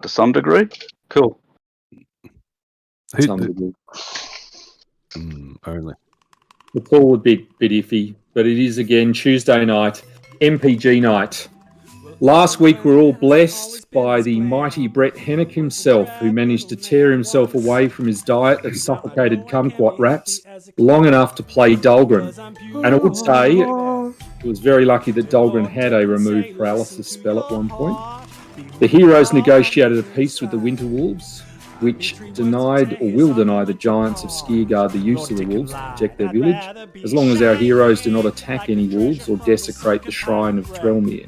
To some degree. Cool. Only. The pool would be a bit iffy, but it is again Tuesday night, MPG night. Last week we were all blessed by the mighty Brett Hennick himself, who managed to tear himself away from his diet of suffocated kumquat wraps long enough to play Dahlgren. And I would say it was very lucky that Dahlgren had a remove paralysis spell at one point. The heroes negotiated a peace with the Winter Wolves, which denied or will deny the giants of Skiergard the use of the wolves to protect their village, as long as our heroes do not attack any wolves or desecrate the shrine of Threlmere.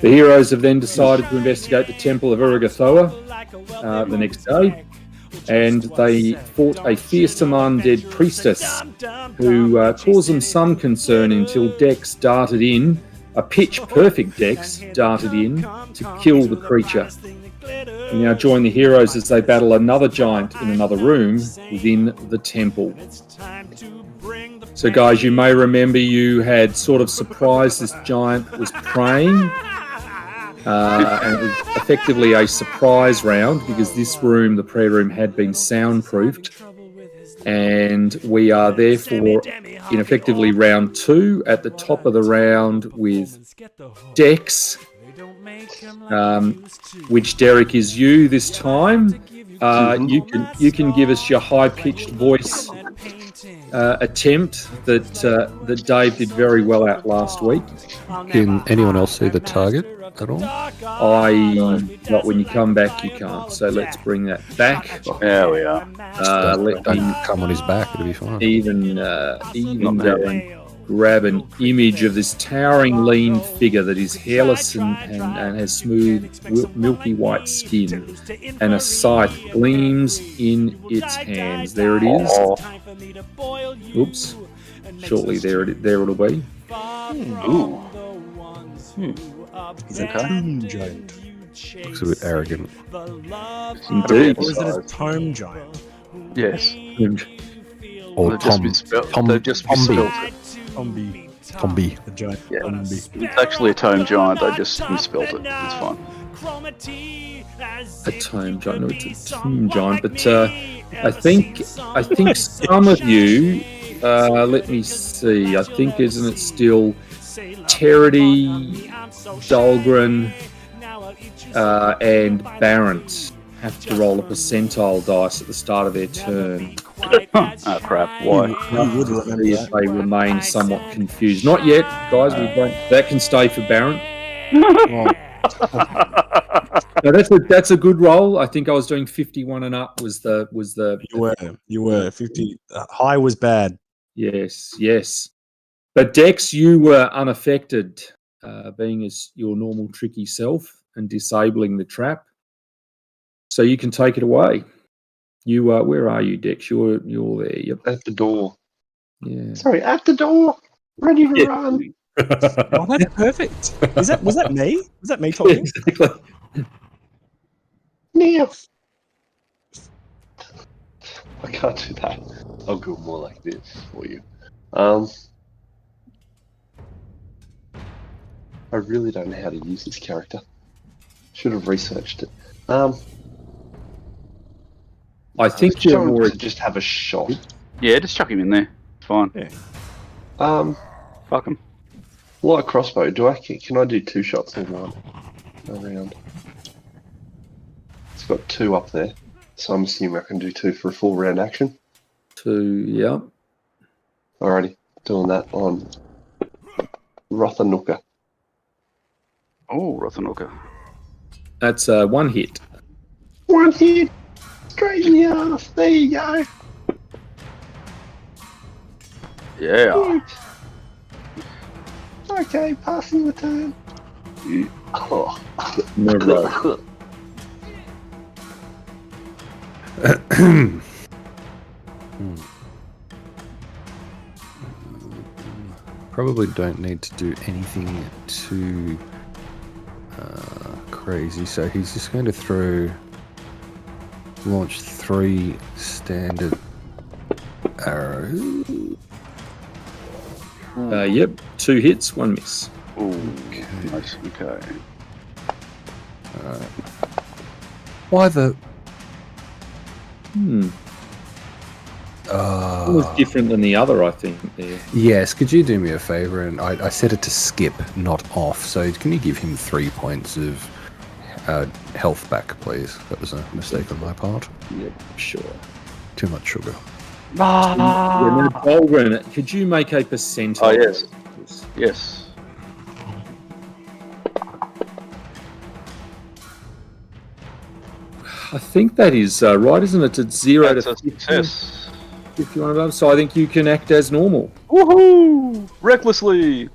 The heroes have then decided to investigate the temple of Urugathoa the next day, and they fought a fearsome undead priestess who caused them some concern until Dex darted in, a pitch-perfect Dex darted in to kill the creature. We now join the heroes as they battle another giant in another room within the temple. So guys, you may remember you had sort of surprised this giant was praying. And it was effectively a surprise round because this room, the prayer room, had been soundproofed. And we are therefore in effectively round 2 at the top of the round with Dex, which Derek is you this time. You can give us your high-pitched voice attempt that Dave did very well at last week. Can anyone else see the target at all? Not when you come back, you can't. So let's bring that back. There we are. Don't come on his back, it'll be fine. Even go and grab an image of this towering, lean figure that is hairless and has smooth, milky white skin, and a scythe gleams in its hands. There it is. Oops. Shortly there it'll be. Ooh. He's a tomb giant. Looks a bit arrogant. Indeed. Or is it a tome giant? Yes. Or They've just misspelled it. Tombi. The giant Yeah. Tombi. It's actually a tome giant. They just misspelled it. It's fine. A tome giant. No, it's a tomb giant. But I think some of you. Let me see. I think isn't it still Terity, Dahlgren, and Barrent have to roll a percentile dice at the start of their turn. Oh crap! Why? You would remember See if that. they remain somewhat confused. Not yet, guys. That can stay for Barrent. No, that's a good roll. I think I was doing 51 and up was the. You were 50. High was bad. Yes. But Dex, you were unaffected, being as your normal tricky self and disabling the trap. So you can take it away. You where are you, Dex? You're there. Yep. At the door. Yeah. Sorry, at the door. Ready to run. Oh, that's perfect. Was that me? Was that me talking? Exactly. Now. I can't do that. I'll go more like this for you. I really don't know how to use this character. Should have researched it. I think you're John more. to just have a shot. Yeah, just chuck him in there. It's fine. Yeah. Fuck him. Light crossbow. Can I do 2 shots in one round? It's got 2 up there, so I'm assuming I can do 2 for a full round action. 2, yeah. Alrighty, doing that on Rothanuka. Oh, Rothanuka. That's 1 hit. 1 hit, straight in the ass. There you go. Yeah. Okay, passing the turn. Oh. Never. Probably don't need to do anything too crazy, so he's just going to launch 3 standard arrows. Yep, 2 hits, 1 miss. Ooh, nice. Okay. Alright. Why the? It was different than the other, I think. There. Yes, could you do me a favour? And I set it to skip, not off. So can you give him 3 points of health back, please? That was a mistake on my part. Yep, sure. Too much sugar. Yeah, Golarion, could you make a percentile? Oh, yes. Yes. I think that is right, isn't it? It's 0 That's to a 50, success. 51 above. So I think you can act as normal. Woohoo! Recklessly.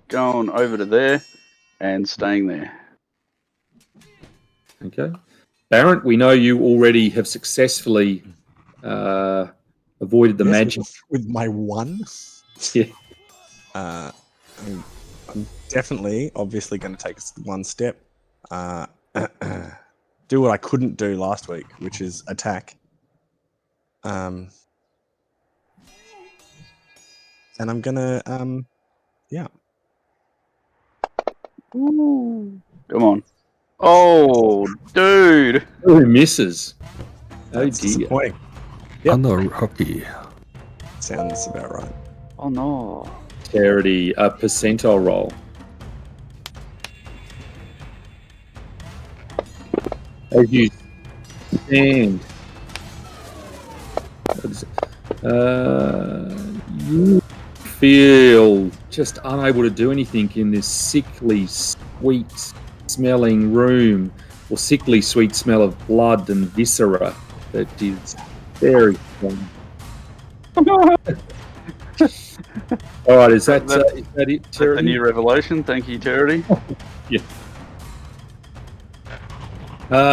Going over to there and staying there. Okay. Barrett, we know you already have successfully avoided the Yes, magic. with my 1. Yeah. I'm definitely, obviously, going to take one step. Do what I couldn't do last week, which is attack. And I'm gonna, yeah. Ooh. Come on. Oh, dude. Oh, he misses. Oh, That's dear. disappointing. Yep. Unlucky. Sounds about right. Oh, no. Charity, a percentile roll. As you stand, what is it? You feel just unable to do anything in this sickly, sweet-smelling room, or sickly, sweet smell of blood and viscera that is very strong. All right, is that it, That's a Charity? new revelation. Thank you, Charity. Yeah.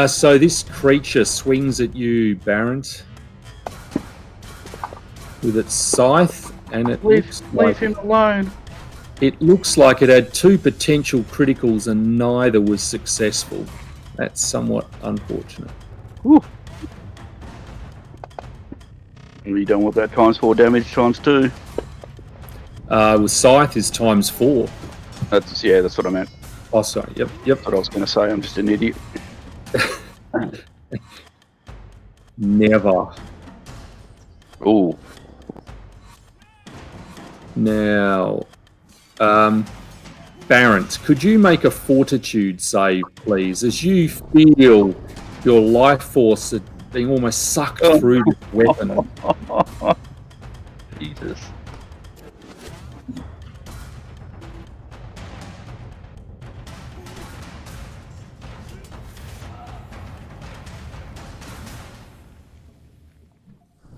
So this creature swings at you, Barrent, with its scythe, and it looks like him alone. it looks like it had 2 potential criticals and neither was successful. That's somewhat unfortunate. We don't want that times 4 damage times 2. With scythe is times 4. That's what I meant. Oh, sorry. Yep. That's what I was going to say. I'm just an idiot. Never. Ooh. Now, Barrent, could you make a fortitude save, please, as you feel your life force being almost sucked through this weapon? Jesus.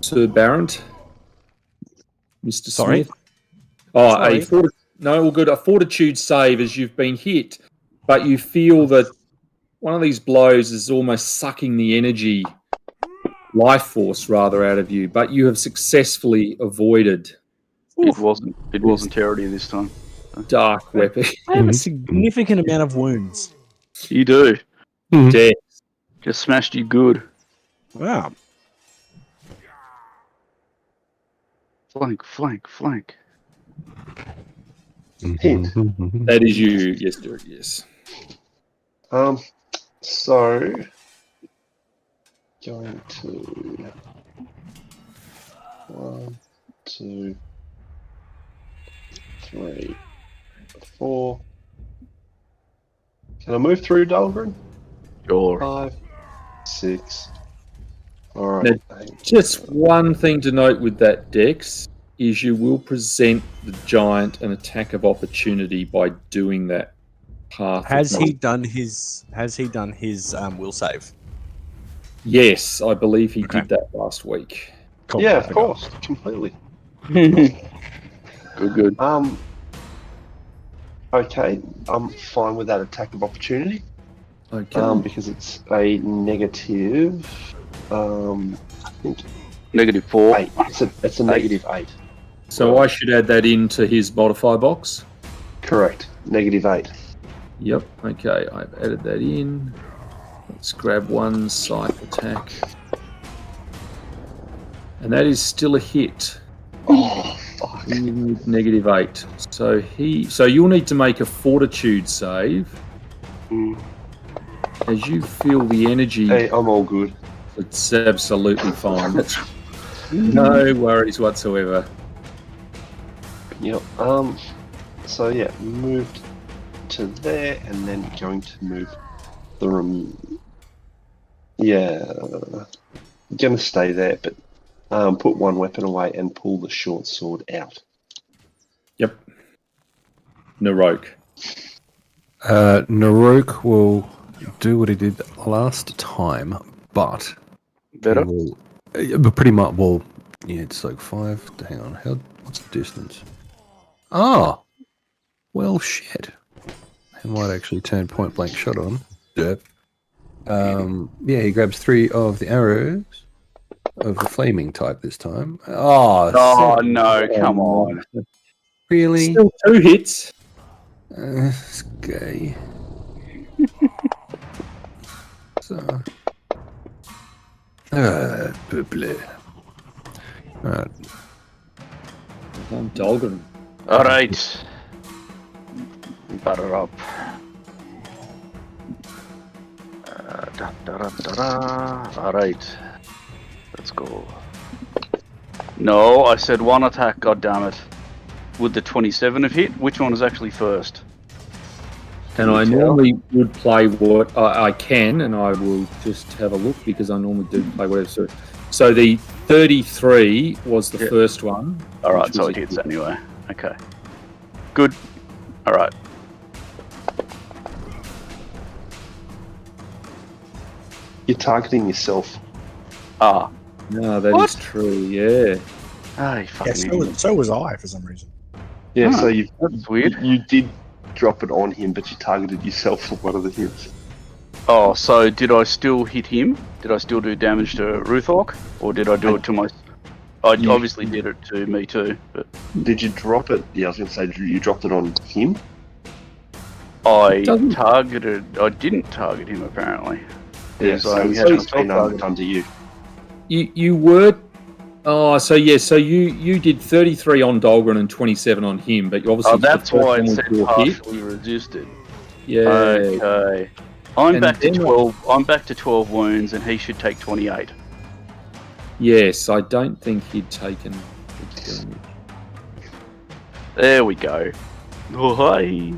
Sir Barrent? Mr. Sorry? Smith? Oh, Sorry. no, all good. A fortitude save as you've been hit, but you feel that one of these blows is almost sucking the energy, life force rather, out of you, but you have successfully avoided It wasn't Charity this time. dark weapon. I have a significant amount of wounds. You do. Death. Just smashed you good. Wow. Flank. Hint. That is you. Yes, Derek, yes. So going to 1, 2, 3, 4. Can I move through Dahlgren? Sure. 5, 6. All right. Just one thing to note with that, Dex, is you will present the giant an attack of opportunity by doing that path. Has he done his will save? Yes, I believe he did that last week. Cool. Yeah, of course, completely. Good. Okay, I'm fine with that attack of opportunity. Okay. Because it's a negative. I think -4. 8. It's a negative 8. So I should add that into his modifier box. Correct. Negative 8. Yep. Okay, I've added that in. Let's grab one scythe attack. And that is still a hit. Oh, Fuck. -8. So you'll need to make a fortitude save Mm. as you feel the energy. Hey, I'm all good. It's absolutely fine. No worries whatsoever. Yep. So yeah, moved to there, and then going to move the room. Yeah, gonna stay there, but put one weapon away and pull the short sword out. Yep. Narok. Narok will do what he did last time, but Better? but pretty much. Well, yeah, it's like 5. Hang on, what's the distance? Ah, well, shit. He might actually turn point blank shot on. Derp. Yeah, he grabs 3 of the arrows of the flaming type this time. Oh, Oh, no, come on. really? Still 2 hits. It's gay. So, bleh. Alright. I'm Dolgan. All right. Butter up. All right. Let's go. No, I said 1 attack, goddammit. Would the 27 have hit? Which one is actually first? And I normally would play what I can, and I will just have a look because I normally do play whatever. So the 33 was the first one. All right, so it hits anyway. Okay. Good. All right. You're targeting yourself. Ah. No, that is true. Yeah. Ah, you Yeah, fucking idiot. so was I for some reason. Yeah, Huh, so you that's weird. You did drop it on him, but you targeted yourself for one of the hits. Oh, so did I still hit him? Did I still do damage to Ruthork? Or did I do it to my... I obviously did it to me too, but... Did you drop it? Yeah, I was going to say, you dropped it on him? I didn't target him apparently. Yeah, Because so I it's had just myself been targeted. under you. You were. Oh, so yeah, so you did 33 on Dolgren and 27 on him, but you obviously. Oh, that's why it it said partially resisted. Yeah. Okay. I'm And back to then- 12. I'm back to 12 wounds, and he should take 28. Yes, I don't think he'd taken. the damage. There we go. Oh, hi.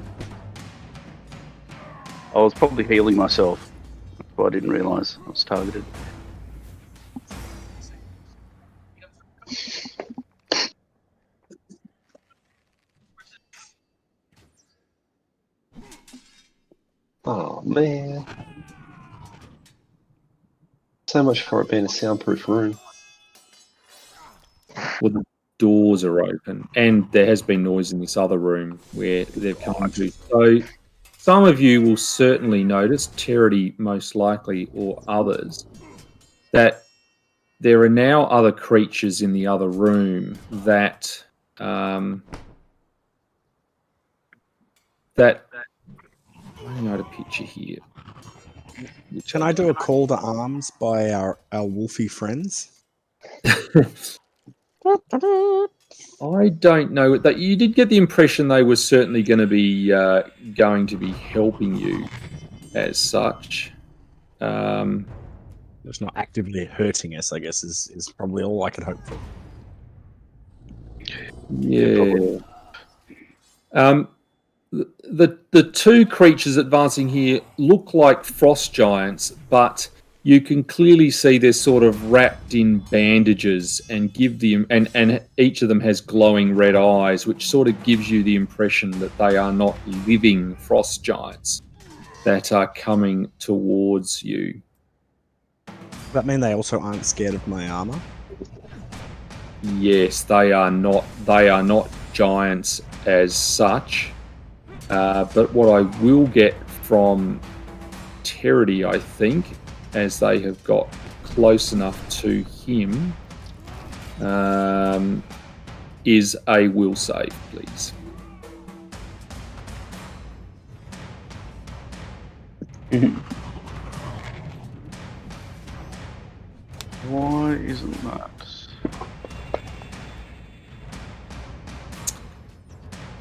I was probably healing myself, but I didn't realise I was targeted. Oh, man. So much for it being a soundproof room. Well, the doors are open, and there has been noise in this other room where they've come into. So, some of you will certainly notice, Charity most likely, or others, that there are now other creatures in the other room that I don't know how to picture here. Can I do a call to arms by our wolfy friends? I don't know that you did get the impression they were certainly going to be helping you as such. It's not actively hurting us, I guess, is probably all I could hope for. Yeah. The two creatures advancing here look like frost giants, but you can clearly see they're sort of wrapped in bandages and and each of them has glowing red eyes, which sort of gives you the impression that they are not living frost giants that are coming towards you. Does that mean they also aren't scared of my armor? Yes, they are not. They are not giants as such. But what I will get from Terity, I think, as they have got close enough to him, is a will save, please. Why isn't that?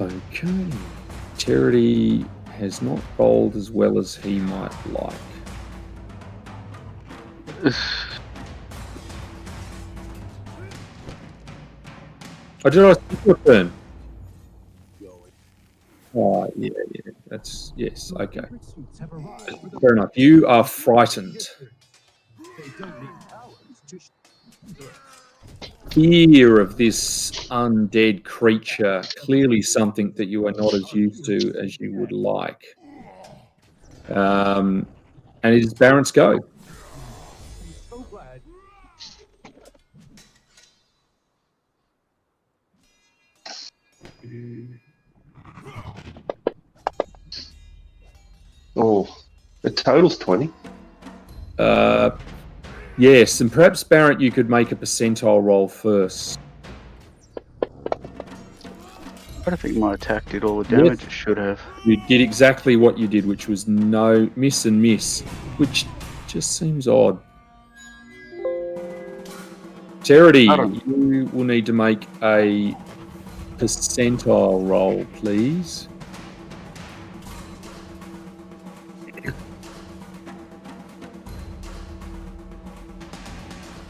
Okay. Charity has not rolled as well as he might like. Oh, did I skip your turn? Oh, yeah. That's, yes, okay. Fair enough. You are frightened. Fear of this undead creature, clearly something that you are not as used to as you would like. And it is Baron's go. Oh, the total's 20. Yes, and perhaps Barrett, you could make a percentile roll first. I don't think my attack did all the damage it should have. You did exactly what you did, which was no miss and miss, which just seems odd. Charity, you will need to make a percentile roll, please.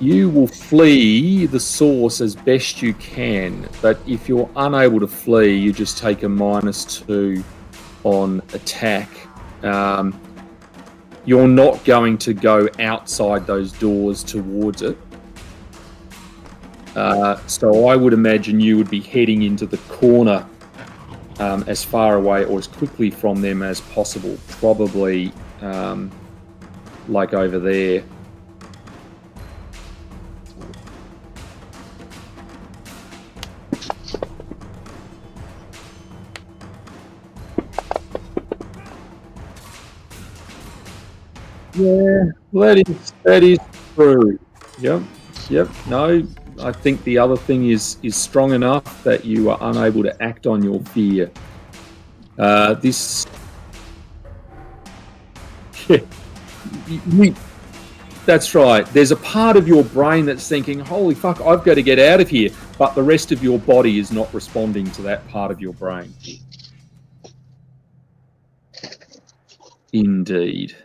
You will flee the source as best you can, but if you're unable to flee, you just take a -2 on attack. You're not going to go outside those doors towards it. So I would imagine you would be heading into the corner as far away or as quickly from them as possible, probably like over there. Yeah, well, that is true. Yep. No, I think the other thing is strong enough that you are unable to act on your fear. This, that's right. There's a part of your brain that's thinking, "Holy fuck, I've got to get out of here," but the rest of your body is not responding to that part of your brain. Indeed.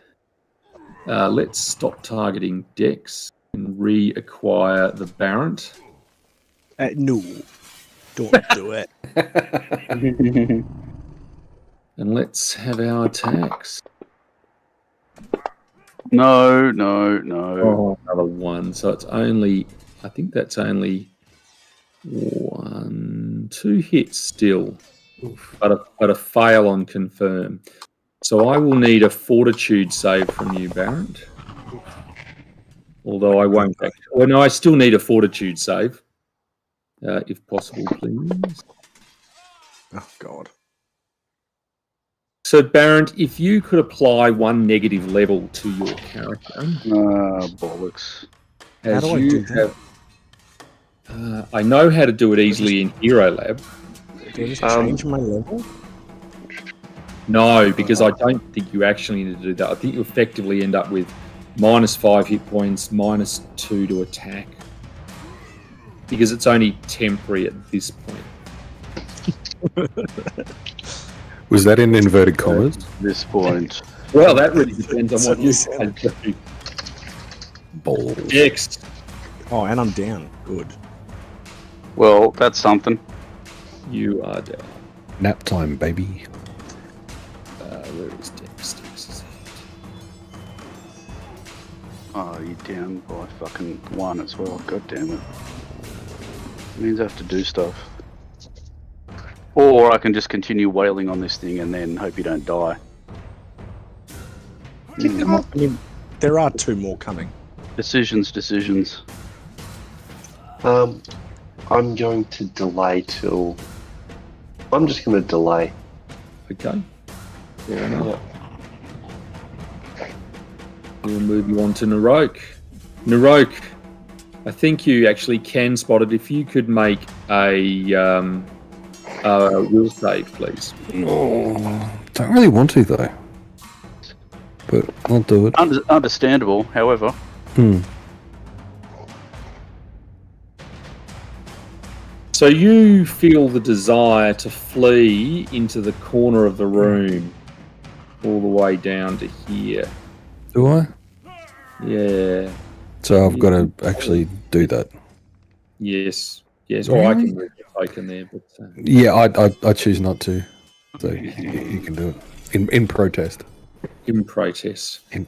Let's stop targeting Dex and reacquire the Baron. No, don't do it. And let's have our attacks. No. Oh, another one. So it's only, I think that's only 2 hits still, but a fail on confirm. So I will need a fortitude save from you, Baron. Although I won't. Well, no, I still need a fortitude save, if possible, please. Oh, God. So, Baron, if you could apply 1 negative level to your character. Bollocks. How do I do that? I know how to do it easily in Hero Lab. Do I just change my level? No, because I don't think you actually need to do that. I think you effectively end up with -5 hit points, -2 to attack. Because it's only temporary at this point. Was that in inverted commas? At this point. Well, that really depends on what you do. Balls. Next. Oh, and I'm down. Good. Well, that's something. You are down. Nap time, baby. Where is Dex? Dex is Oh, you're down by fucking 1 as well. God damn it. Means I have to do stuff. Or I can just continue wailing on this thing and then hope you don't die. I mean, there are 2 more coming. Decisions. I'm going to delay till... I'm just going to delay. Okay. Fair enough. We'll move you on to Narok. Narok, I think you actually can spot it. If you could make a will save, please. Oh, don't really want to, though. But I'll do it. Understandable, however. So you feel the desire to flee into the corner of the room, all the way down to here. Do I? Yeah. So I've got to actually do that. Yes. Yes. Or I can move the token there, but Yeah, I choose not to. So you can do it in protest. in protest. In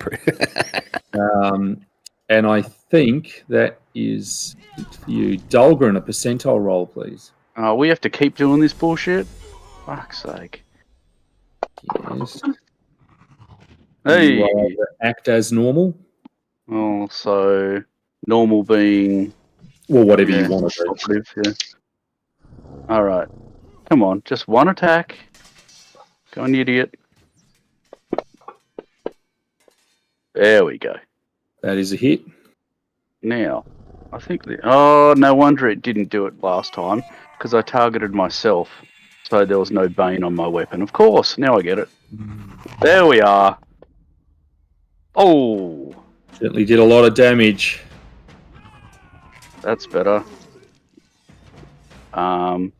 And I think that is it for you. Dahlgren, a percentile roll, please. We have to keep doing this bullshit? Fuck's sake. Yes. Hey! You act as normal. Oh, so normal being... Or whatever you want to do. operative, yeah. Alright. Come on, just one attack. Go on, idiot. There we go. That is a hit. Now, I think oh, no wonder it didn't do it last time, because I targeted myself, so there was no bane on my weapon. Of course, now I get it. There we are. Oh, Certainly did a lot of damage. that's better. No,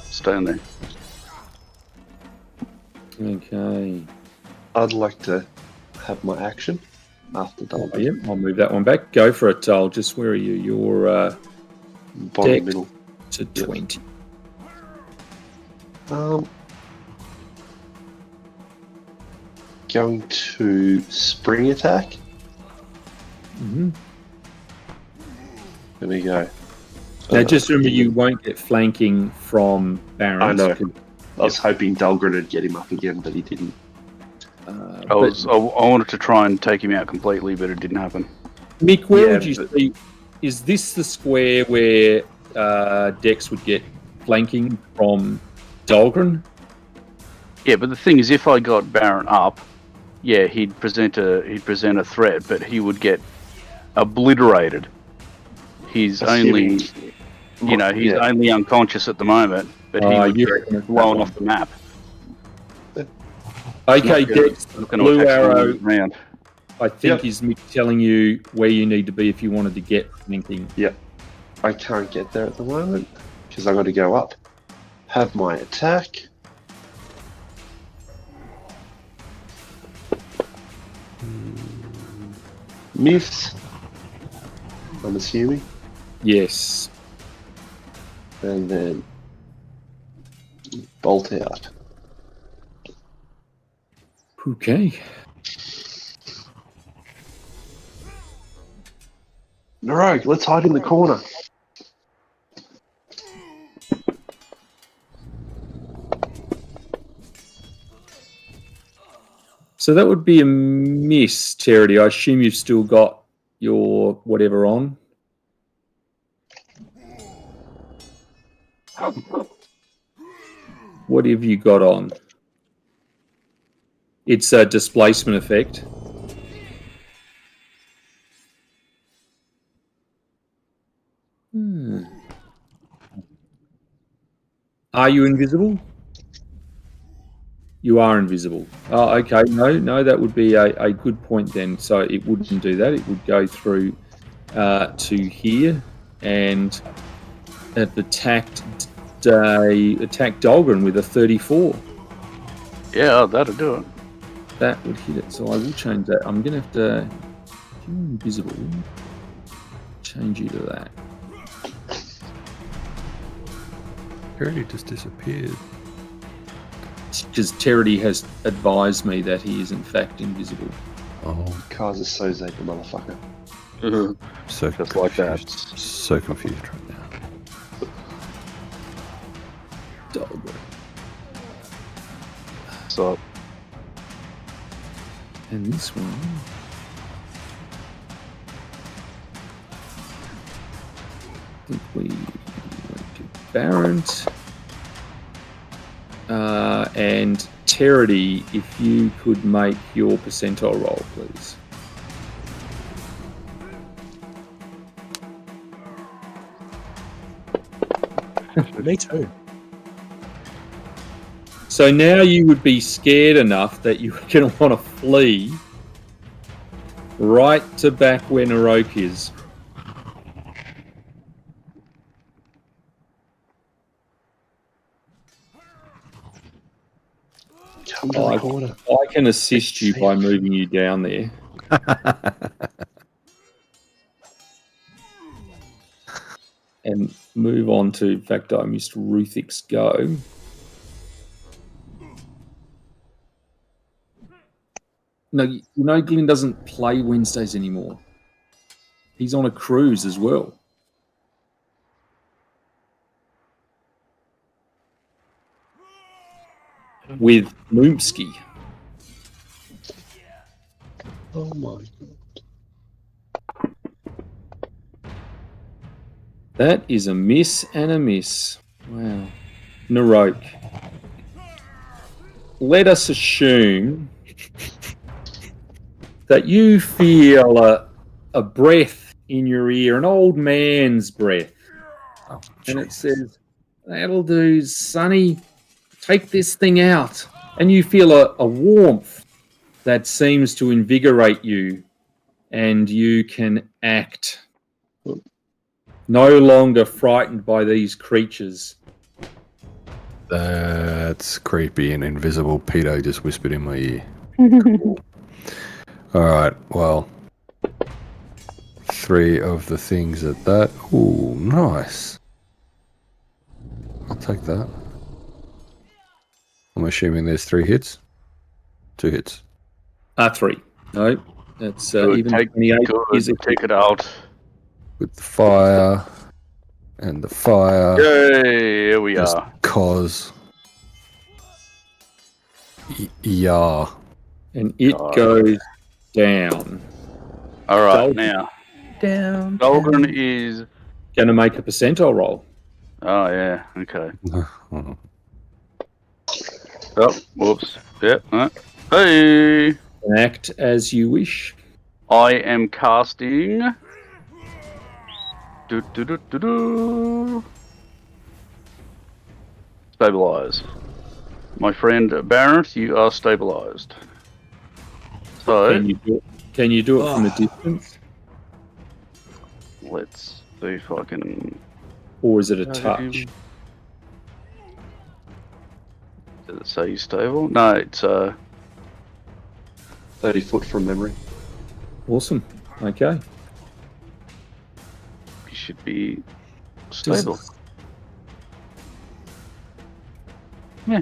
stay in there. Okay. I'd like to have my action after Oh, double. yeah, I'll move that one back. Go for it, Dal. Just where are you? You're Bottom deck middle. to 20. Going to spring attack. Mm-hmm. There we go. Now, just remember, you won't get flanking from Barons. I know. I was hoping Dahlgren would get him up again, but he didn't. I wanted to try and take him out completely, but it didn't happen. Mick, where Yeah, would you see? Is this the square where Dex would get flanking from Dahlgren? Yeah, but the thing is, if I got Baron up, yeah, he'd present a threat, but he would get obliterated. He's only, he's only unconscious at the moment, but he would get blown off the map. Okay, Dex, Not gonna blue attack arrow, someone round. I think, is Mick telling you where you need to be if you wanted to get flanking. Yeah. I can't get there at the moment because I got to go up. Have my attack. Miss. I'm assuming. Yes. And then bolt out. Okay. Alright, let's hide in the corner. So that would be a miss, Charity. I assume you've still got your whatever on. What have you got on? It's a displacement effect. Are you invisible? You are invisible. Oh, okay. No, that would be a good point then. So it wouldn't do that. It would go through to here and have attacked Dahlgren with a 34. Yeah, that'll do it. That would hit it. So I will change that. I'm going to have to... If you're invisible, change you to that. Charity just disappeared. Because Charity has advised me that he is in fact invisible. Oh, Kaiser Soze, the motherfucker. so Just like that. So confused right now. Dahlgren. So, And this one... I think we went to Barrent. And Charity, if you could make your percentile roll, please. Me too. So now you would be scared enough that you're going to want to flee right to back where Narok is. Come to the corner. I can assist you by moving you down there. And move on to, in fact, I missed Ruthik's go. No, you know Glenn doesn't play Wednesdays anymore. He's on a cruise as well. With Moomski. Oh my god. That is a miss and a miss. Wow. Naroke. Let us assume that you feel a breath in your ear, an old man's breath. Oh, And it Jesus. says, that'll do, Sonny. Take this thing out. And you feel a warmth that seems to invigorate you, and you can act. No longer frightened by these creatures. That's creepy. An invisible pedo just whispered in my ear. All right. Well, 3 of the things at that. Ooh, nice. I'll take that. I'm assuming there's 3 hits. 2 hits. 3. No, that's Good, even take, 28 good, is a take it out. With the fire and the fire. Yay, here we Just are. cause. Yeah. and it God. goes down. All right, Dolgren. now. Down. Dolgren is... Going to make a percentile roll. Oh, yeah, okay. Oh, whoops. Yep. Hey! And act as you wish. I am casting... Do. Stabilize. My friend Barrett, you are stabilized. So, Can you do it from a distance? let's see if I can... Or is it a touch? Does it say stable? No, it's 30 foot from memory. Awesome. Okay. you should be stable. Yeah.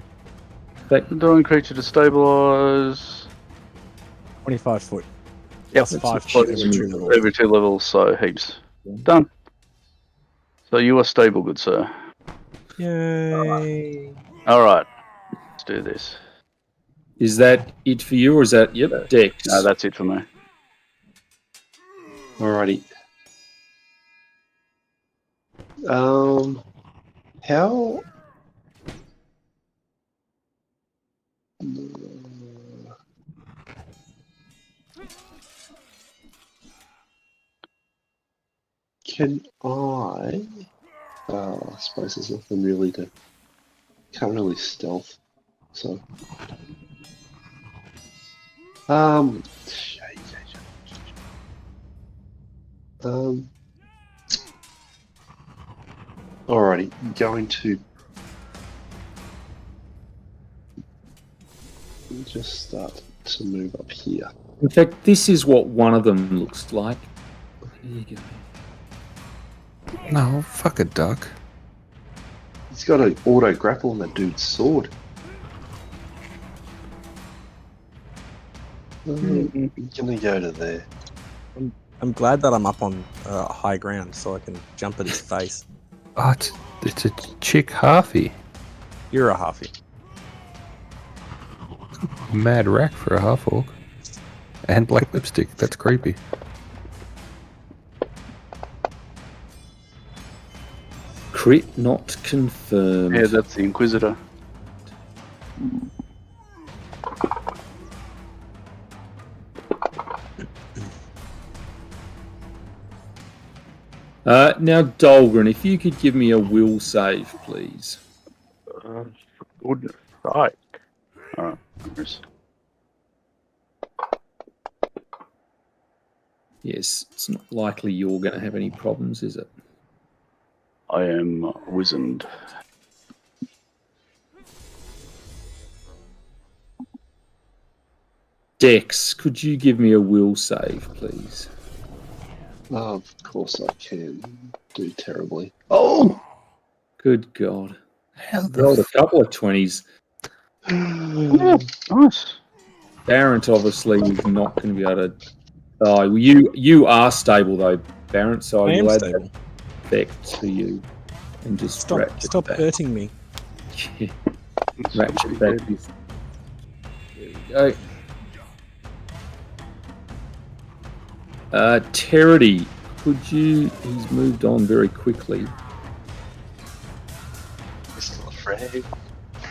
That, Drawing creature to stabilize 25 foot. Yep. Plus 5 Foot every 2 levels. every 2 levels, so heaps. Done. So you are stable, good sir. Yay. Alright. Let's do this. is that it for you, or is that Dex? No, that's it for me. Alrighty. How? Can I? I suppose there's nothing really to. Can't really stealth, so. Alrighty, going to just start to move up here. In fact, this is what one of them looks like. There you go. No, fuck a duck. He's got an auto grapple on that dude's sword. I'm gonna go to there. I'm glad that I'm up on high ground so I can jump at his face. Oh, it's a chick halfie. You're a halfie. Mad rack for a half orc. And black lipstick. That's creepy. Crit not confirmed. Yeah, that's the Inquisitor. Now, Dolgren, if you could give me a will save, please. For goodness sake. Alright. Yes, it's not likely you're going to have any problems, is it? I am wizened. Dex, could you give me a will save, please? Oh, of course I can. Do terribly. Oh! Good God. How Rolled a couple of 20s. Yeah, nice. Barrett obviously is not going to be able to. Oh, you are stable though, Barrett. So I I am will add stable. that effect to you, and just Stop that. hurting me. Ratchet that. There we go. Terity, could you? He's moved on very quickly. Still afraid.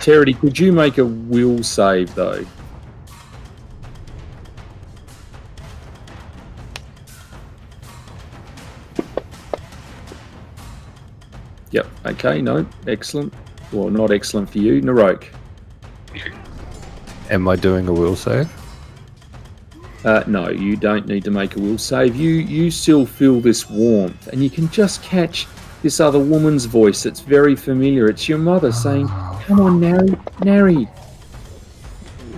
Terity, could you make a will save though? Yep. Okay. No. Excellent. Well, not excellent for you, Narok. Am I doing a will save? No, you don't need to make a will save. You still feel this warmth, and you can just catch this other woman's voice. It's very familiar. It's your mother saying, "Come on, Nary,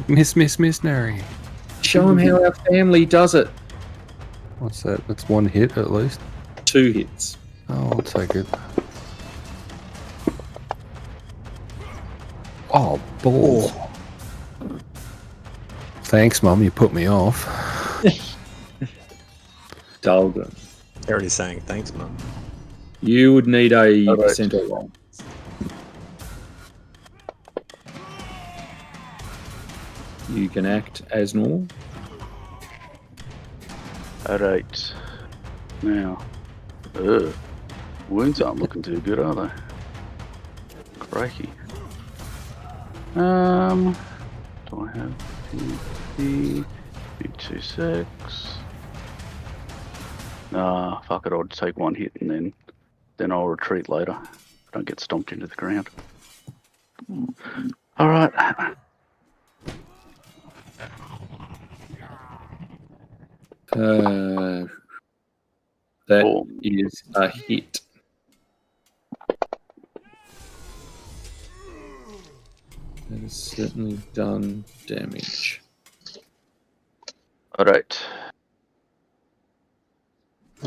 Miss Nary. show him how our family does it." What's that? That's one hit at least. 2 hits. Oh, I'll take it. Oh, balls. Thanks, Mum. You put me off. Dalgan. Already saying thanks, Mum. You would need a Alright. center roll. You can act as normal. Alright. Now. Wounds aren't looking too good, are they? Crikey. Do I have B26? Nah, fuck it, I'll just take one hit and then I'll retreat later. I don't get stomped into the ground. Alright. That Four. is a hit. That has certainly done damage. Alright.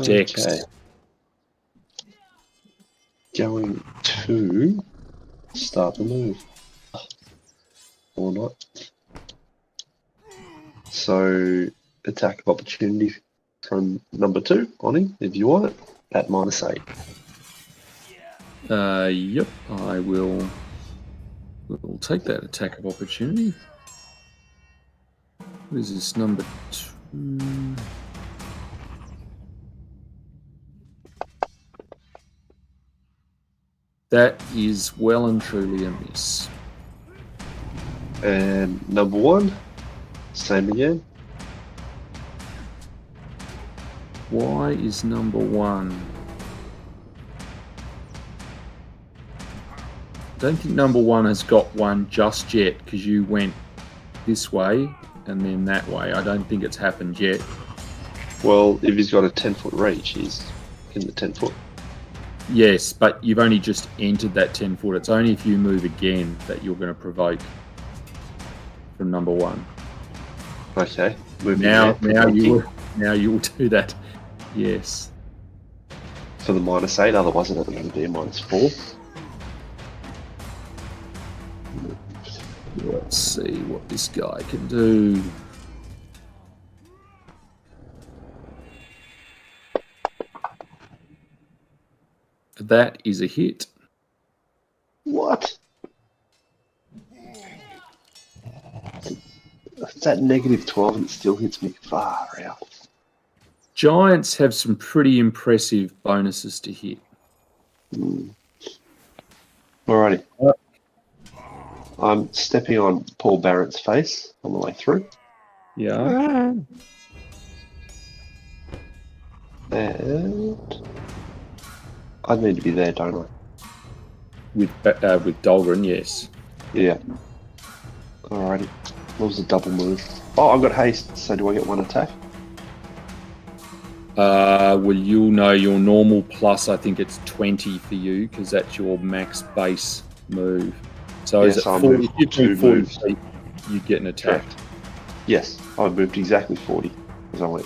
Dex. Okay. Going to start the move. Or not. So, attack of opportunity from number 2 on him, if you want it, at -8. Yep, I will. We'll take that attack of opportunity. What is this, number 2? That is well and truly a miss. And number 1, same again. Why is number 1? I don't think number 1 has got one just yet, because you went this way and then that way. I don't think it's happened yet. Well, if he's got a 10-foot reach, he's in the 10-foot. Yes, but you've only just entered that 10 foot. It's only if you move again that you're going to provoke from number 1. Okay. Moving Now there. you will do that. Yes. For the -8, otherwise it's going to be a -4. Let's see what this guy can do. That is a hit. What? It's at -12 and it still hits me far out. Giants have some pretty impressive bonuses to hit. Alrighty. I'm stepping on Paul Barrett's face on the way through. Yeah. And I need to be there, don't I? With Dolgren, yes. Yeah. Alrighty. That was a double move. Oh, I've got haste, so do I get 1 attack? Well, you'll know your normal plus, I think it's 20 for you, because that's your max base move. So Yeah, is it so I'll 40, move 50, 2 40 moves. feet, you get an attack. Yes, I moved exactly 40 because I went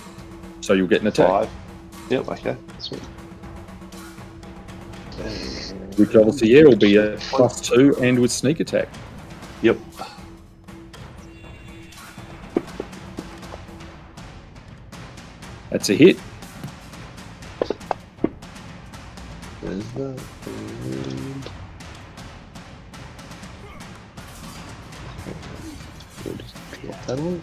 So you'll get an attack. 5. Yep, okay, sweet. Which obviously, yeah, will be a +2 and with sneak attack. Yep. That's a hit. There's that. And... we'll just drop that one.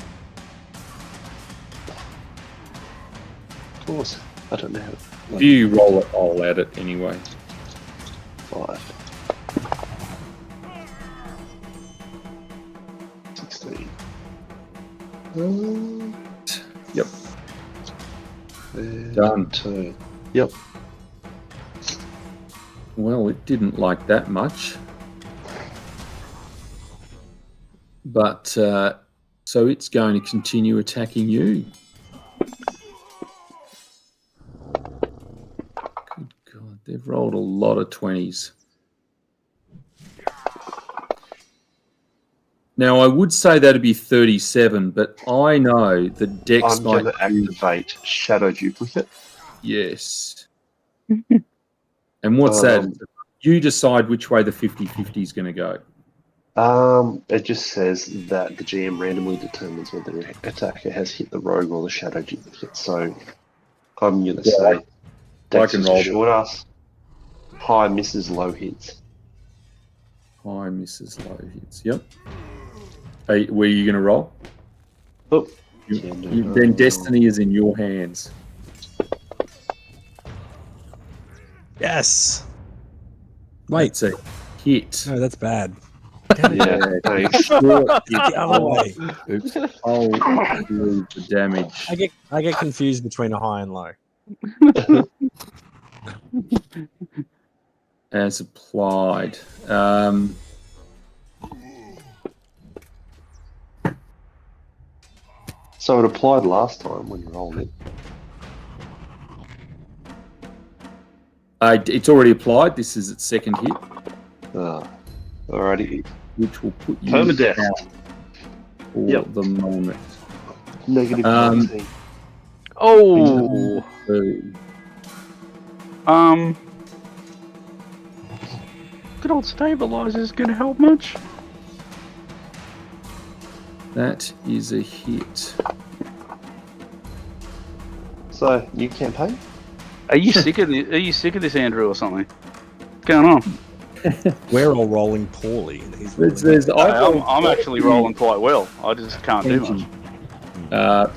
Of course, I don't know how. If you roll it, I'll add it anyway. 5. 16. Yep. And Done. turn. Yep. Well, it didn't like that much. But, so it's going to continue attacking you. Good God, they've rolled a lot of 20s. Now, I would say that'd be 37, but I know the dex I'm going might to activate Shadow Duplicate. Yes. And what's that? You decide which way the 50-50 is going to go. It just says that the GM randomly determines whether the attacker has hit the rogue or the shadow duplicate. So I'm going to say Dex can is roll a short ass. High misses, low hits. High misses, low hits. Yep. Hey, where are you going to roll? Oh, Then destiny is in your hands. Yes. Wait. That's a hit. No, that's bad. yeah, thanks. The other way. Oops. I'll do the damage. I get confused between a high and low. As applied. So it applied last time when you rolled it. It's already applied. This is its second hit, Alrighty. which will put you Permadeath. out for the moment. Negative 19. Oh, good old stabilizer's gonna help much. That is a hit. So, new campaign? Are you sick of this? Are you sick of this, Andrew, or something? What's going on? We're all rolling poorly. And he's rolling I'm actually rolling quite well. I just can't do much.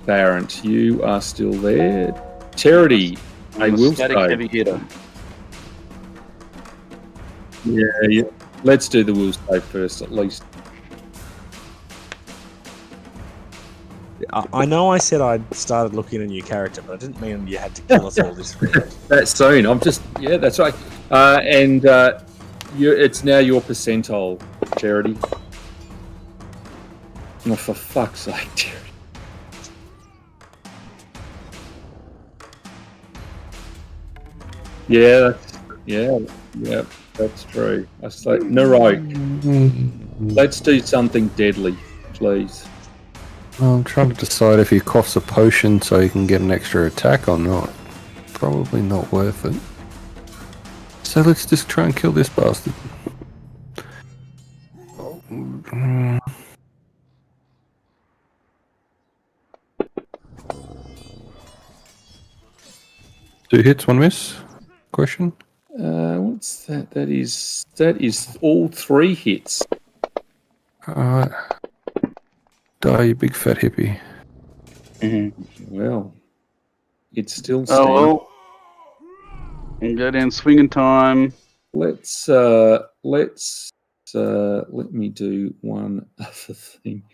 Barrent, you are still there. Charity, I I'm a will static say. heavy hitter. Yeah. Let's do the will save first, at least. I know I said I'd started looking at a new character, but I didn't mean you had to kill us all this week. That's soon. That's right. It's now your percentile, Charity. Oh, for fuck's sake, Charity. Yeah, that's true. I say, Neroke, let's do something deadly, please. I'm trying to decide if he coughs a potion so he can get an extra attack or not. Probably not worth it. So let's just try and kill this bastard. Two hits, one miss? Question? What's that? That is all 3 hits. Die, you big fat hippie. Well, it's still Oh standing. well. And go down swinging time. Let me do one other thing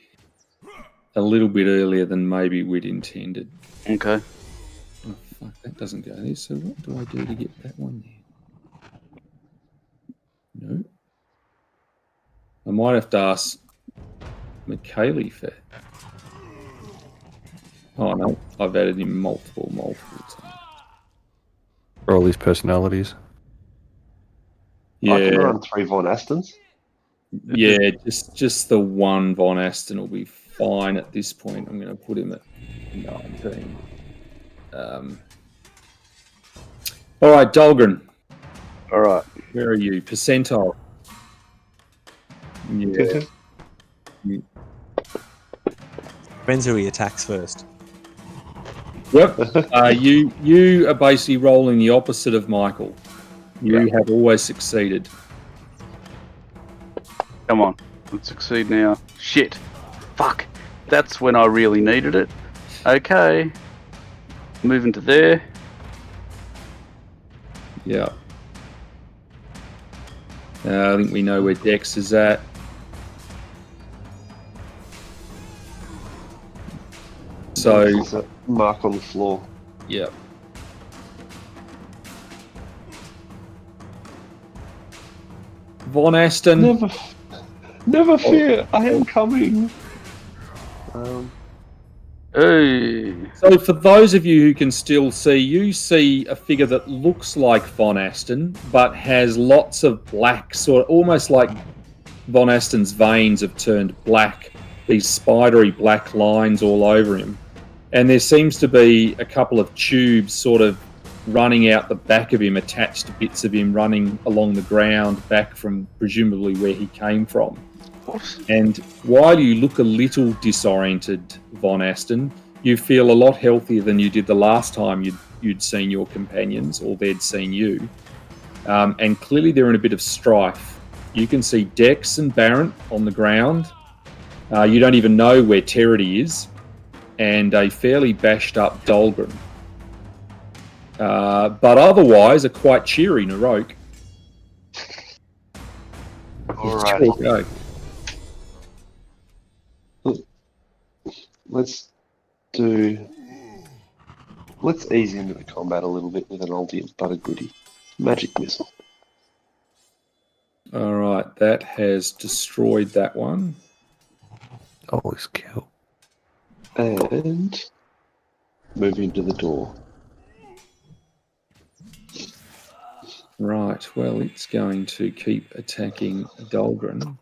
a little bit earlier than maybe we'd intended. Okay. Oh, fuck, that doesn't go there. So what do I do to get that one there? No. I might have to ask Michaeli for... Oh, no. I've added him multiple times. For all these personalities. I can Yeah, run 3 Von Astons. yeah. Just the one Von Aston will be fine at this point. I'm going to put him at 19. All right, Dahlgren. All right. Where are you? Percentile. Yeah. Depends who he attacks first. Yep. You are basically rolling the opposite of Michael. You have always succeeded. Come on. Let's succeed now. Shit. Fuck. That's when I really needed it. Okay. Moving to there. Yeah. I think we know where Dex is at. So, There's a mark on the floor. yeah. Von Aston. Never fear, I am coming. Hey. So for those of you who can still see, you see a figure that looks like Von Aston, but has lots of black, sort of almost like Von Aston's veins have turned black, these spidery black lines all over him. And there seems to be a couple of tubes sort of running out the back of him, attached to bits of him running along the ground back from presumably where he came from. And while you look a little disoriented, Von Aston, you feel a lot healthier than you did the last time you'd seen your companions or they'd seen you. And clearly they're in a bit of strife. You can see Dex and Barrett on the ground. You don't even know where Terity is. And a fairly bashed up Dahlgren. But otherwise, a quite cheery Naroke. Alright. Go. Let's ease into the combat a little bit with an oldie but a goodie. Magic missile. All right, that has destroyed that one. Always kill. And move into the door. Right, well, it's going to keep attacking Dahlgren.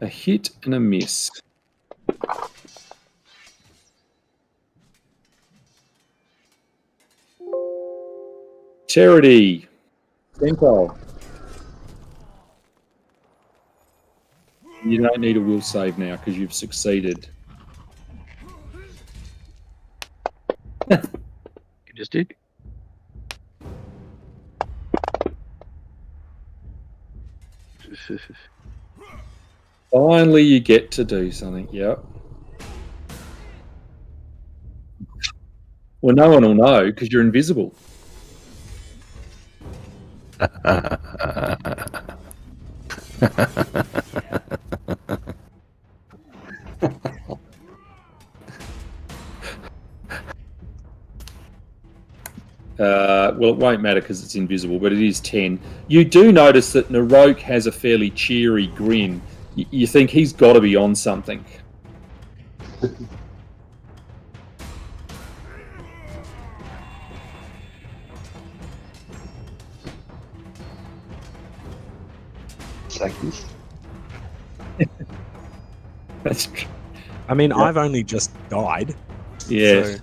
A hit and a miss. Charity. Tempo. You don't need a will save now because you've succeeded. You just did? Finally, you get to do something. Yep. Well, no one will know because you're invisible. Well, it won't matter because it's invisible, but it is 10. You do notice that Naroke has a fairly cheery grin. You think he's got to be on something. Seconds. That's true. I mean, I've only just died. Yeah. So,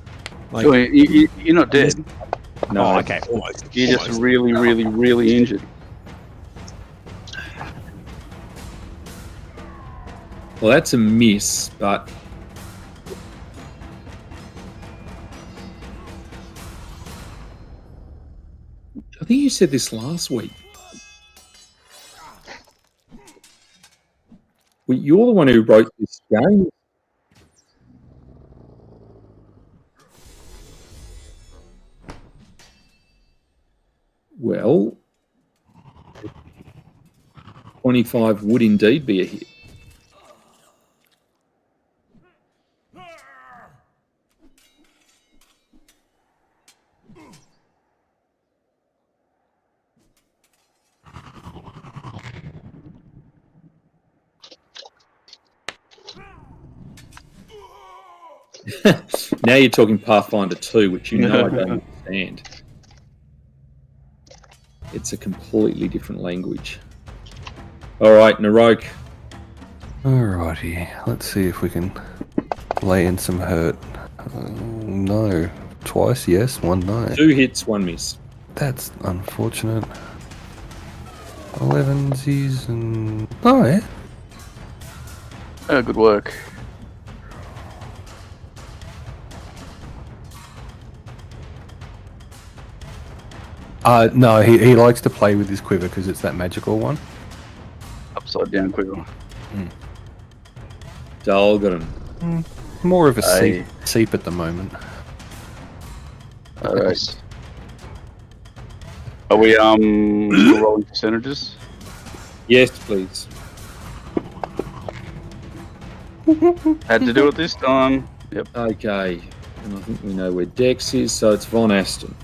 like, So you're not dead. No. oh, okay, almost. You're just really, really, really injured. Well, that's a miss, but I think you said this last week. Well, you're the one who wrote this game. Well, 25 would indeed be a hit. Now you're talking Pathfinder 2, which you know I don't understand. It's a completely different language. All right, Naroke. Alrighty, let's see if we can lay in some hurt. No. Twice, yes. One, no. 2 hits, 1 miss. That's unfortunate. 11s and... Oh, yeah. Oh, good work. No, he likes to play with his quiver because it's that magical one. Upside down quiver. Dahlgren. More of a Aye. seep at the moment. Alright. Are we still rolling percentages? Yes, please. Had to do it this time. Yep. Okay. And I think we know where Dex is, so it's Von Aston.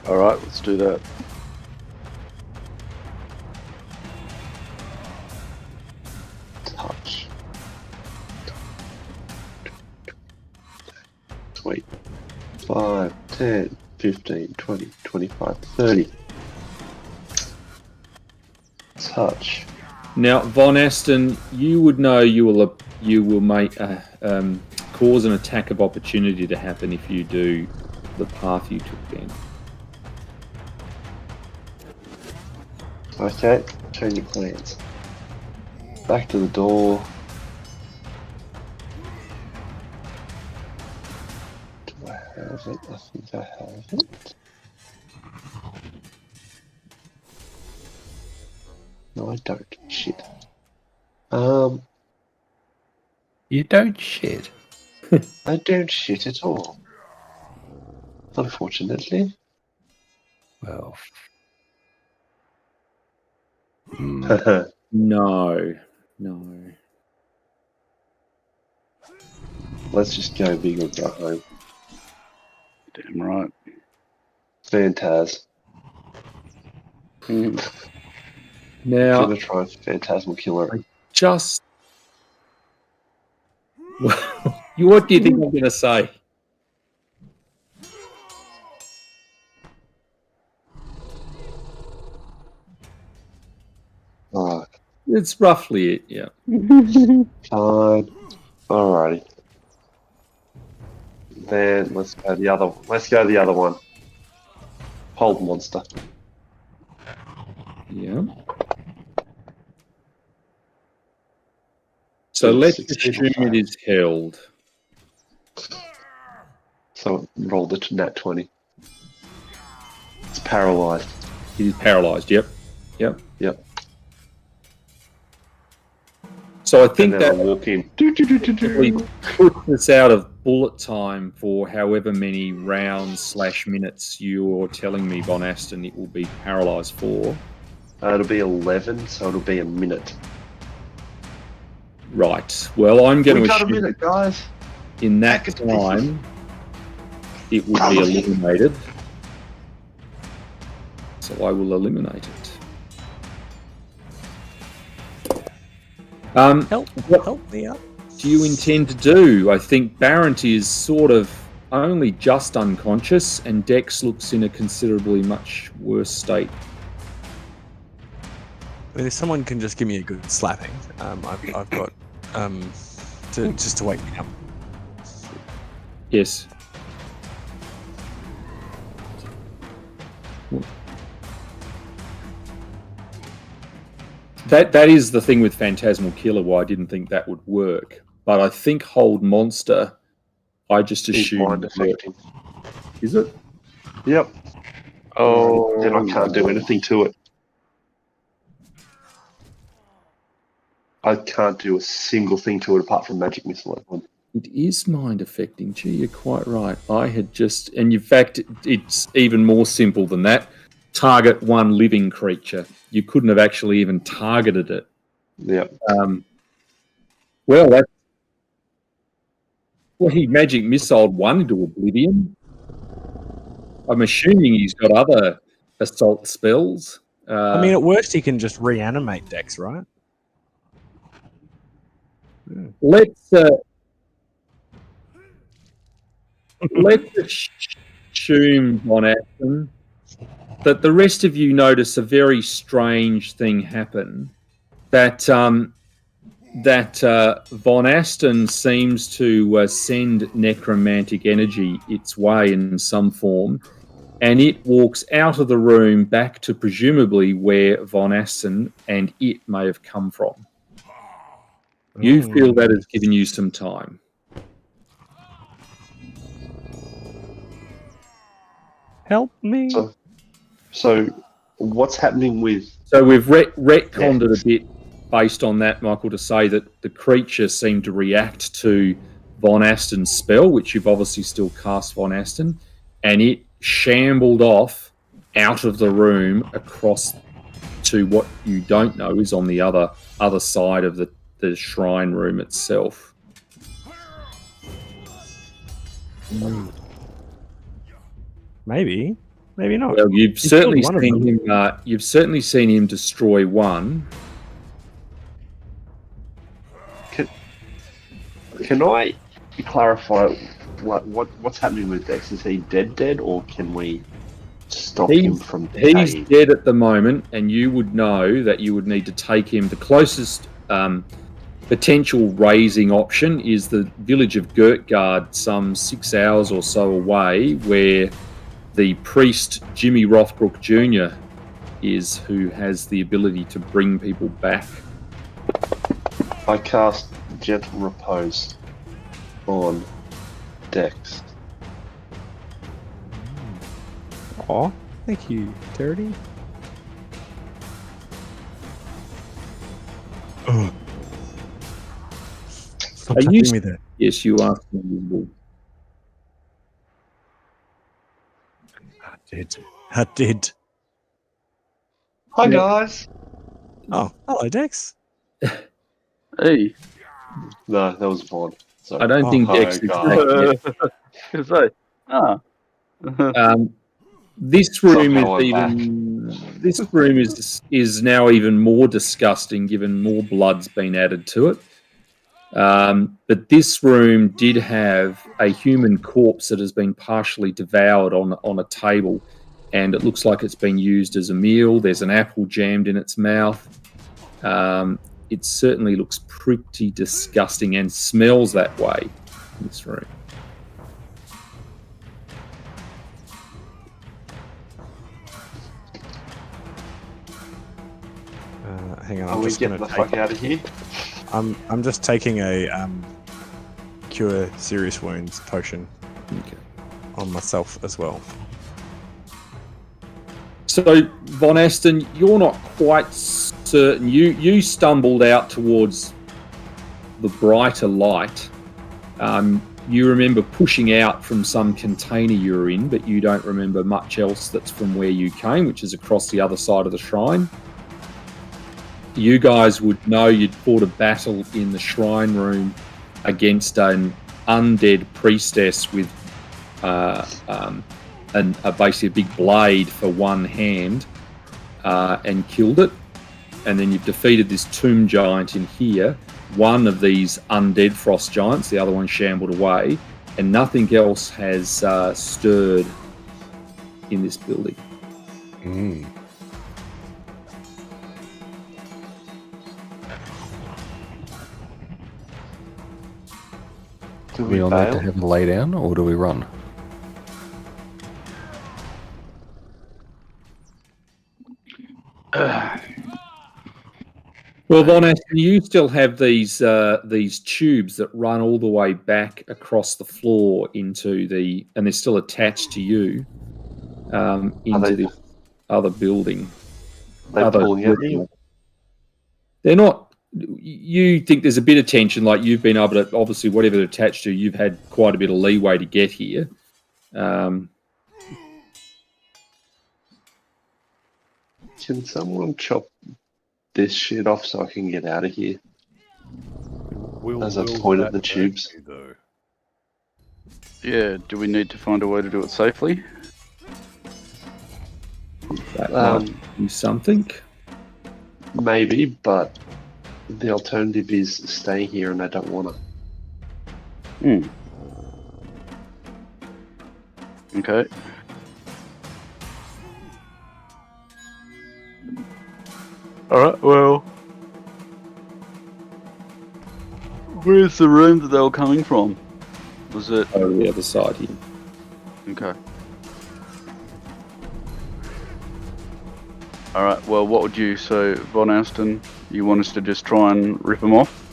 Alright, let's do that. Touch. Sweet. 5, 10, 15, 20, 25, 30. Touch. Now, Von Aston, you would know you will make cause an attack of opportunity to happen if you do the path you took then. Okay, change your plans. Back to the door. Do I have it? I think I have it. No, I don't. Shit. You don't shit. I don't shit at all. Unfortunately. Well... No. Let's just go big or go home. Damn right. Phantaz. Now, Gonna try Phantasmal Killer. just... what do you think I'm going to say? Alright. It's roughly it, yeah. Fine. Alrighty. Then let's go the other. Let's go the other one. Hold monster. Yeah. So let's 16 assume it is held. So rolled it to nat 20. It's paralyzed. It is paralyzed, yep. Yep. So I think And then I that walk in. we put us out of bullet time for however many rounds / minutes you're telling me, Von Aston, it will be paralyzed for. It'll be 11, so it'll be a minute. Right. Well, I'm going We to got a assume minute, guys. in that Back at the pieces. time it will be eliminated. So I will eliminate it. Help me out. Do you intend to do? I think Barrett is sort of only just unconscious, and Dex looks in a considerably much worse state. I mean, if someone can just give me a good slapping, I've got to wake me up. Yes. That is the thing with Phantasmal Killer, why I didn't think that would work. But I think Hold Monster, I just He's assumed... mind affecting. Is it? Yep. Oh, Then I can't do anything to it. I can't do a single thing to it apart from Magic Missile. It is mind affecting. Gee, you're quite right. I had just... And in fact, it's even more simple than that. Target one living creature. You couldn't have actually even targeted it. Yep. Well, that's... Well, he magic missiled one into oblivion. I'm assuming he's got other assault spells. I mean, at worst, he can just reanimate Dex, right? Let's assume, Von Aston, that the rest of you notice a very strange thing happen. That Von Aston seems to send necromantic energy its way in some form, and it walks out of the room back to presumably where Von Aston and it may have come from. You feel that has given you some time. Help me. So what's happening with... So we've retconned it a bit based on that, Michael, to say that the creature seemed to react to Von Aston's spell, which you've obviously still cast Von Aston, and it shambled off out of the room across to what you don't know is on the other side of the shrine room itself. Maybe not. Well, you've He's certainly killed one of seen them. him. You've certainly seen him destroy one. Can I clarify what's happening with Dex? Is he dead, or can we stop him from decaying? He's dead at the moment, and you would know that you would need to take him. The closest potential raising option is the village of Gertgard, some 6 hours or so away, where the priest Jimmy Rothbrook Jr. is, who has the ability to bring people back. I cast Gentle Repose on Dex. Aw, thank you, Terry. Oh. Stop Are you- touching me there. Yes, you are. Invisible. I did. Hi Yeah. guys. Oh, hello, Dex. Hey. No, that was Vaughn. Sorry. I don't think hi, Dex is guys. back yet. Gonna say, This room Somehow I'm is even. This room is now even more disgusting, given more blood's been added to it. But this room did have a human corpse that has been partially devoured on a table, and it looks like it's been used as a meal. There's an apple jammed in its mouth. It certainly looks pretty disgusting and smells that way in this room. Hang on, Are I'm we just getting gonna the take. fuck out of here? I'm just taking a cure serious wounds potion Okay. on myself as well. So, Von Aston, you're not quite certain. You stumbled out towards the brighter light. You remember pushing out from some container you were in, but you don't remember much else that's from where you came, which is across the other side of the shrine. You guys would know you'd fought a battle in the shrine room against an undead priestess with basically a big blade for one hand, and killed it. And then you've defeated this tomb giant in here, one of these undead frost giants, the other one shambled away, and nothing else has stirred in this building. Do Do we we all need to bail? have a lay down, or do we run? Well, Von Aston, you still have these tubes that run all the way back across the floor into the, and they're still attached to you, into the other building. They're pulling at me. They're not. You think there's a bit of tension, like you've been able to, obviously, whatever they're attached to, you've had quite a bit of leeway to get here. Can someone chop this shit off so I can get out of here? As I point at the tubes. yeah. Do we need to find a way to do it safely? That might do something. Maybe, but the alternative is staying here, and I don't want to. Okay. Alright, well. Where's the room that they were coming from? Was it. Over the other side here. Okay. Alright, well, what would you. So, Von Aston, you want us to just try and rip him off?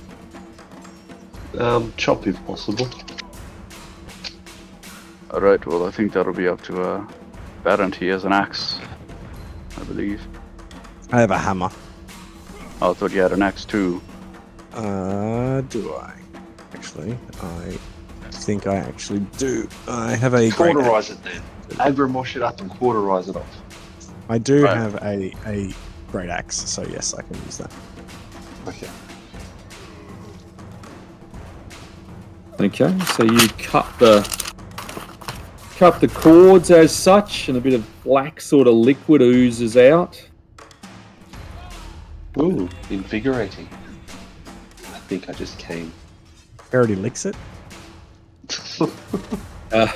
Chop if possible. Alright, well, I think that'll be up to Barrent. He has an axe, I believe. I have a hammer. Oh, I thought you had an axe too. Do I? Actually, I think I actually do. I have a great Cauterize it then. Aggro-mosh it up and cauterize it off. I do Right. have a great axe, so yes, I can use that. Okay. Okay, so you cut the cords as such, and a bit of black sort of liquid oozes out. Ooh, invigorating. I think I just came. Already licks it. Uh,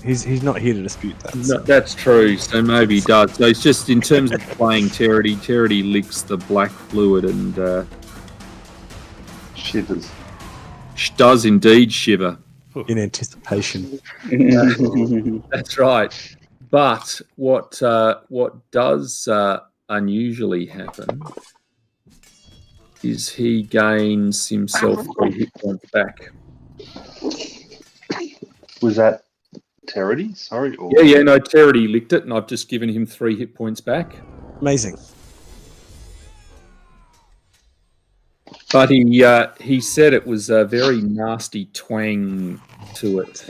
He's not here to dispute that. no, So. that's true, so maybe he does. So it's just in terms of playing Terity licks the black fluid and Shivers. does indeed shiver. In anticipation. That's right. But what does unusually happen is he gains himself 3 hit points back. Was that Terity? Sorry. Or... Yeah, no, Terity licked it, and I've just given him 3 hit points back. Amazing. But he said it was a very nasty twang to it.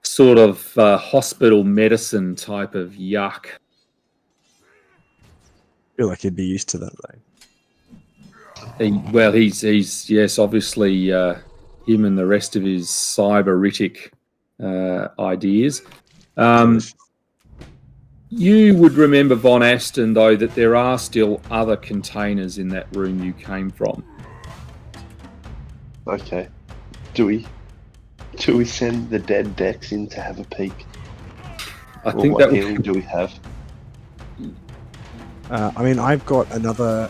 Sort of hospital medicine type of yuck. I feel like he'd be used to that though. He's yes, obviously him and the rest of his cyberitic ideas. You would remember, Von Aston, though, that there are still other containers in that room you came from. Okay. Do we send the dead Dex in to have a peek? I Or think what that healing would, do we have? I mean, I've got another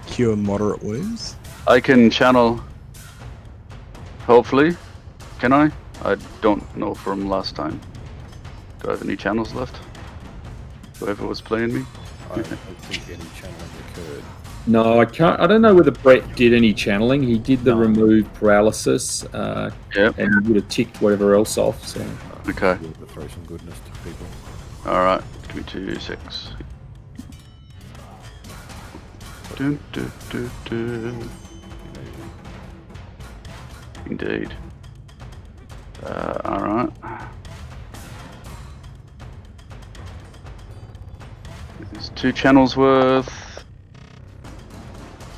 cure moderate wounds. I can channel. Hopefully. Can I? I don't know from last time. Do I have any channels left? Whoever was playing me? I don't think any channeling occurred. no, I can't. I don't know whether Brett did any channeling. He did the No. remove paralysis, Yep. and he would have ticked whatever else off. So Okay. We'll throw some goodness to people. Alright. Give me 2, 6. Dun, dun, dun, dun. Indeed. Alright. There's 2 channels worth.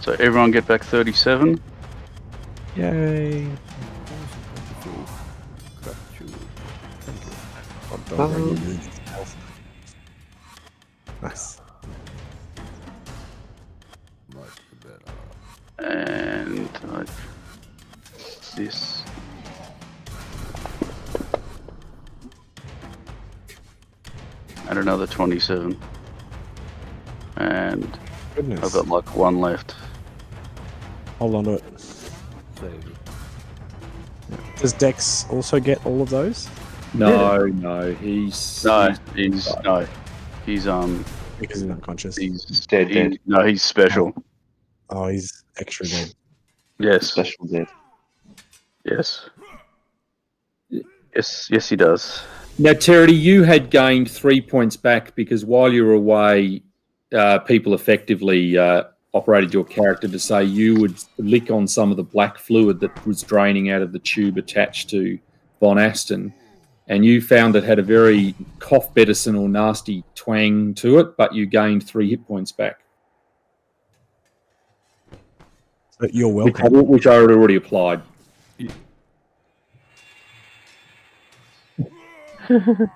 So everyone get back 37. Yay! Hot dog removed health. Nice. And this. And another 27. And Goodness. I've got like 1 left. Hold on to it. Does Dex also get all of those? no, he's No, he's Because he's unconscious. he's Dead. No, he's special. Oh, he's extra dead. Yes, Special dead. yes, yes, he does. Now, Terity, you had gained 3 points back because while you were away, people effectively operated your character to say you would lick on some of the black fluid that was draining out of the tube attached to Von Aston, and you found it had a very cough medicine or nasty twang to it, but you gained 3 hit points back, But you're welcome. which I had already applied.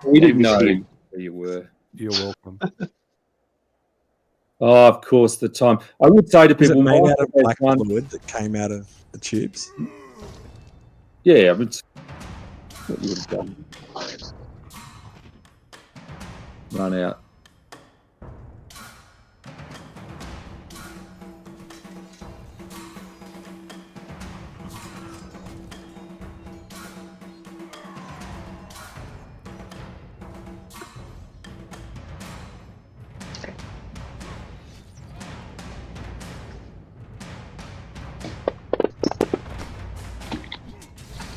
We didn't know where you were. You're welcome. Oh, of course, the time. I would say to Is it people, made my out of first black one- fluid that came out of the tubes? yeah, I would What you would have done. Run out.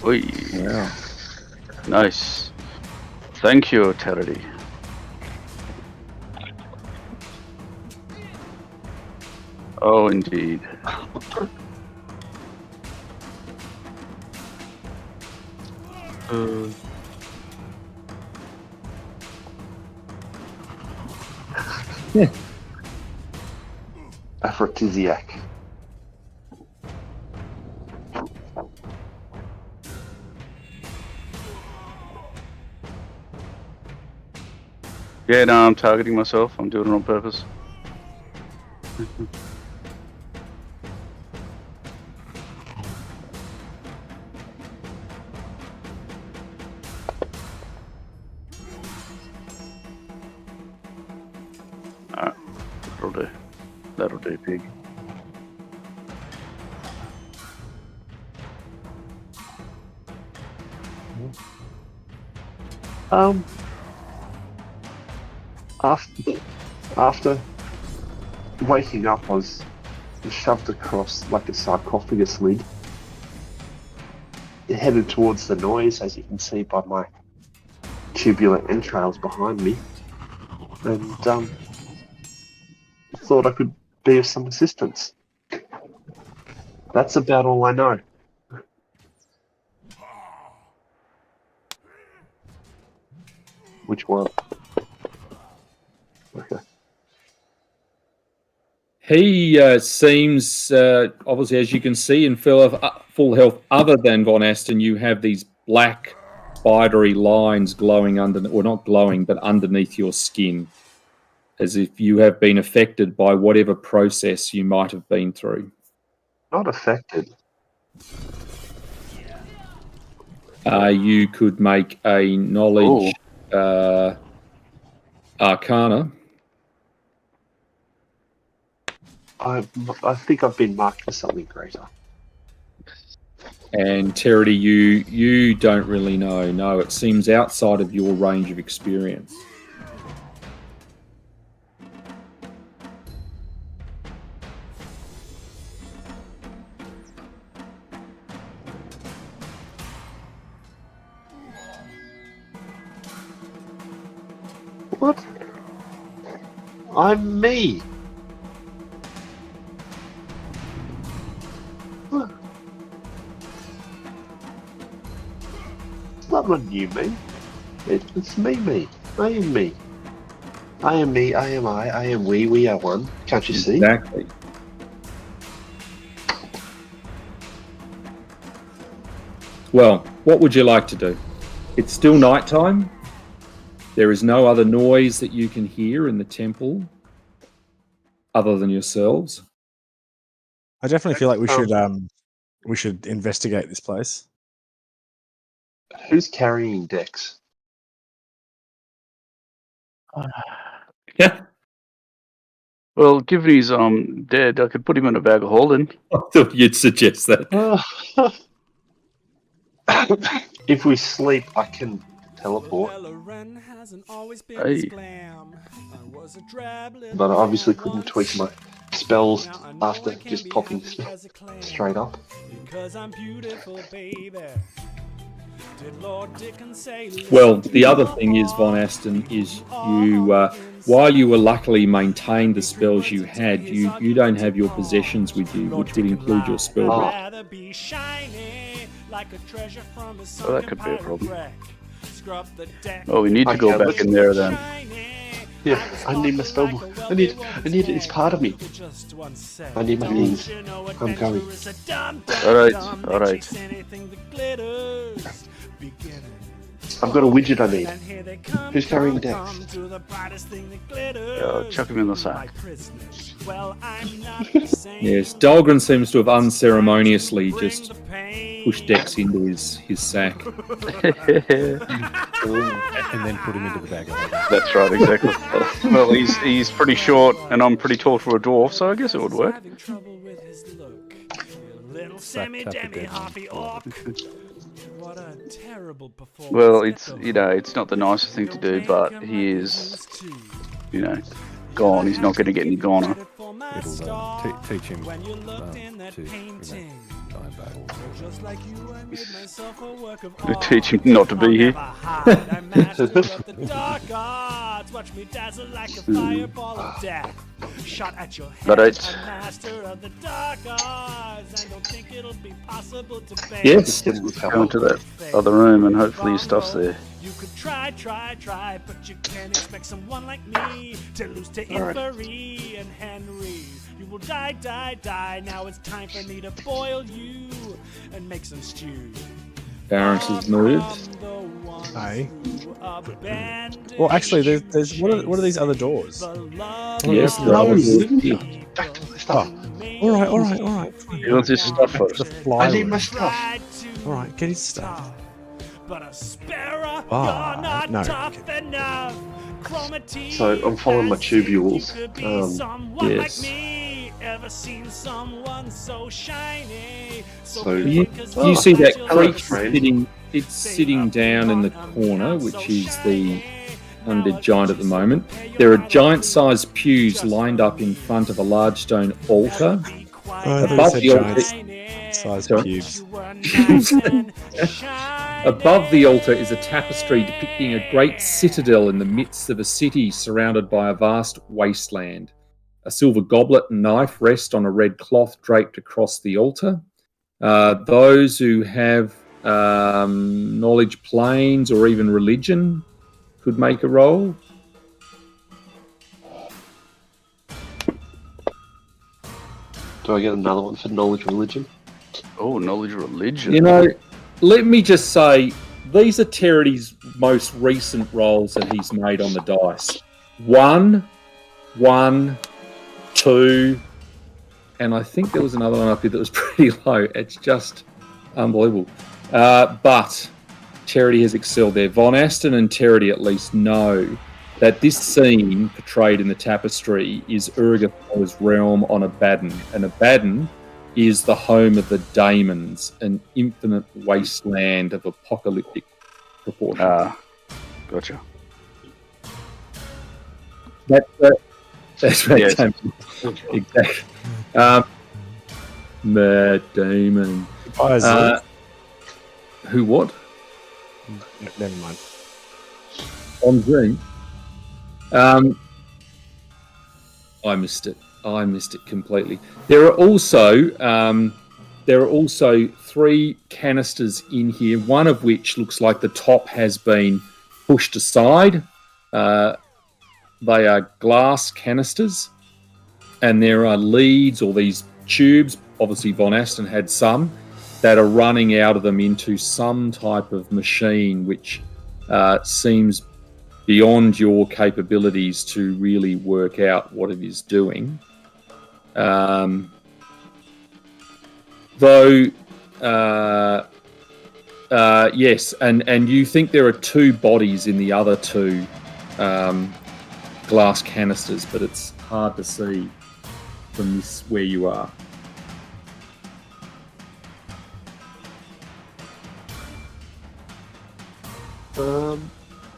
Oi. Wow. Nice. Thank you, Terry. Oh, indeed. Aphrodisiac. Yeah, no, I'm targeting myself. I'm doing it on purpose. Alright, that'll do. That'll do, pig. After waking up, I was shoved across like a sarcophagus lid, headed towards the noise, as you can see by my tubular entrails behind me, and thought I could be of some assistance. That's about all I know. Which one? Okay. He seems, obviously, as you can see, in full health. Other than Von Aston, you have these black, spidery lines glowing or not glowing, but underneath your skin, as if you have been affected by whatever process you might have been through. Not affected. You could make a knowledge arcana. I think I've been marked for something greater. And Terry, you don't really know. No, it seems outside of your range of experience. What? I'm me. It's not a new me. It's me. I am me. I am me, I am I am we are one. Can't you see? Exactly. Well, what would you like to do? It's still nighttime. There is no other noise that you can hear in the temple other than yourselves. I definitely feel like we should investigate this place. Who's carrying Dex? Yeah. Well, Given he's dead, I could put him in a bag of holding. I thought you'd suggest that. if we sleep, I can teleport. Hey. But I obviously couldn't tweak my spells after just popping straight up. Well, the other thing is, Von Aston, is you, while you were luckily maintained the spells you had, you don't have your possessions with you, which would include your spell book. Oh, that could be a problem. Oh, we need to go back in there then. Yeah, I need my spellbook. I need it. It's part of me. I need my things. I'm going. All right. I've got a widget I need. Who's carrying Dex? Chuck him in the sack. Yes, Dahlgren seems to have unceremoniously just push Dex into his sack. And then put him into the bag of holding. That's right, exactly. Well, he's pretty short, and I'm pretty tall for a dwarf, so I guess it would work. Little Sack Sammy tap Dammy again. Harvey Orc. What a terrible performance. Well, it's it's not the nicest thing to do, but he is, gone. He's not going to get any goner. It'll teach him When you looked to, in that die in painting. battle. Just like you, I made myself a work of They art. teach him not to be here. I'll never hide. I'm master of the dark arts. Watch me dazzle like a fireball of death. Shot at your head. But I'm it's- master of the dark arts. I don't think it'll be possible to bear. Yes. Go into that other room, and hopefully your stuff's there. You could try, but you can't expect someone like me to lose to Inferi and Henry. You will die. Now it's time for me to boil you and make some stew. Barons has moved. Hey. Abandoned Well, actually, there's what are these other doors? Yes, the there are. Back to my stuff. All right. He wants his stuff The first. fly I need room. my stuff. All right, get his stuff. But a sparrow, Ah, you're not no. tough enough. Chromatine So I'm following my tubules. You could be someone yes. like me. Ever seen someone so shiny? So You, Oh, you see that hello, creature friend. sitting down in the corner, which is the undead giant at the moment. There are giant-sized pews lined up in front of a large stone altar. I thought Above you the said giant size Sorry. cubes. Above the altar is a tapestry depicting a great citadel in the midst of a city surrounded by a vast wasteland. A silver goblet and knife rest on a red cloth draped across the altar. Those who have knowledge planes or even religion could make a roll. Do I get another one for knowledge religion? Oh, knowledge religion. You know, let me just say, these are Territy's most recent rolls that he's made on the dice. 1, 2, and I think there was another one up here that was pretty low. It's just unbelievable. But Charity has excelled there. Von Aston and Charity at least know that this scene portrayed in the tapestry is Urgathal's realm on Abaddon. And Abaddon is the home of the Daemons, an infinite wasteland of apocalyptic proportions. Gotcha. That's where Yes. it came from. Exactly. Matt Damon. Paizo. Who what? Never mind. On Green. I missed it. I missed it completely. There are also 3 canisters in here. One of which looks like the top has been pushed aside. They are glass canisters, and there are leads or these tubes. Obviously, Von Aston had some that are running out of them into some type of machine, which seems beyond your capabilities to really work out what it is doing. Yes, and you think there are 2 bodies in the other 2 glass canisters, but it's hard to see from this where you are.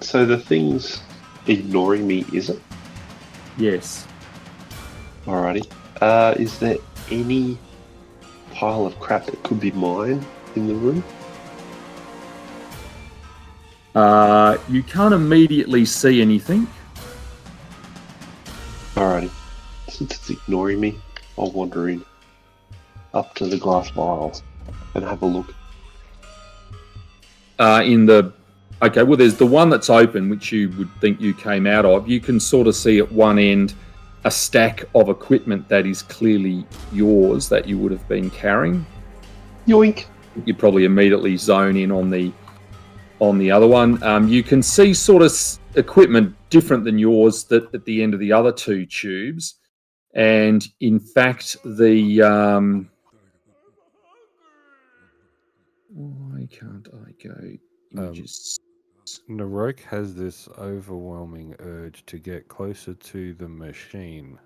So the thing's ignoring me, is it? Yes. Alrighty. Is there any pile of crap that could be mine in the room? You can't immediately see anything. Alrighty. Since it's ignoring me, I'll wander in up to the glass vials and have a look. Okay, well, there's the one that's open, which you would think you came out of. You can sort of see at one end a stack of equipment that is clearly yours that you would have been carrying. Yoink! You'd probably immediately zone in on the other one. You can see sort of equipment different than yours that at the end of the other 2 tubes. And in fact, Why can't I go images? Narok has this overwhelming urge to get closer to the machine.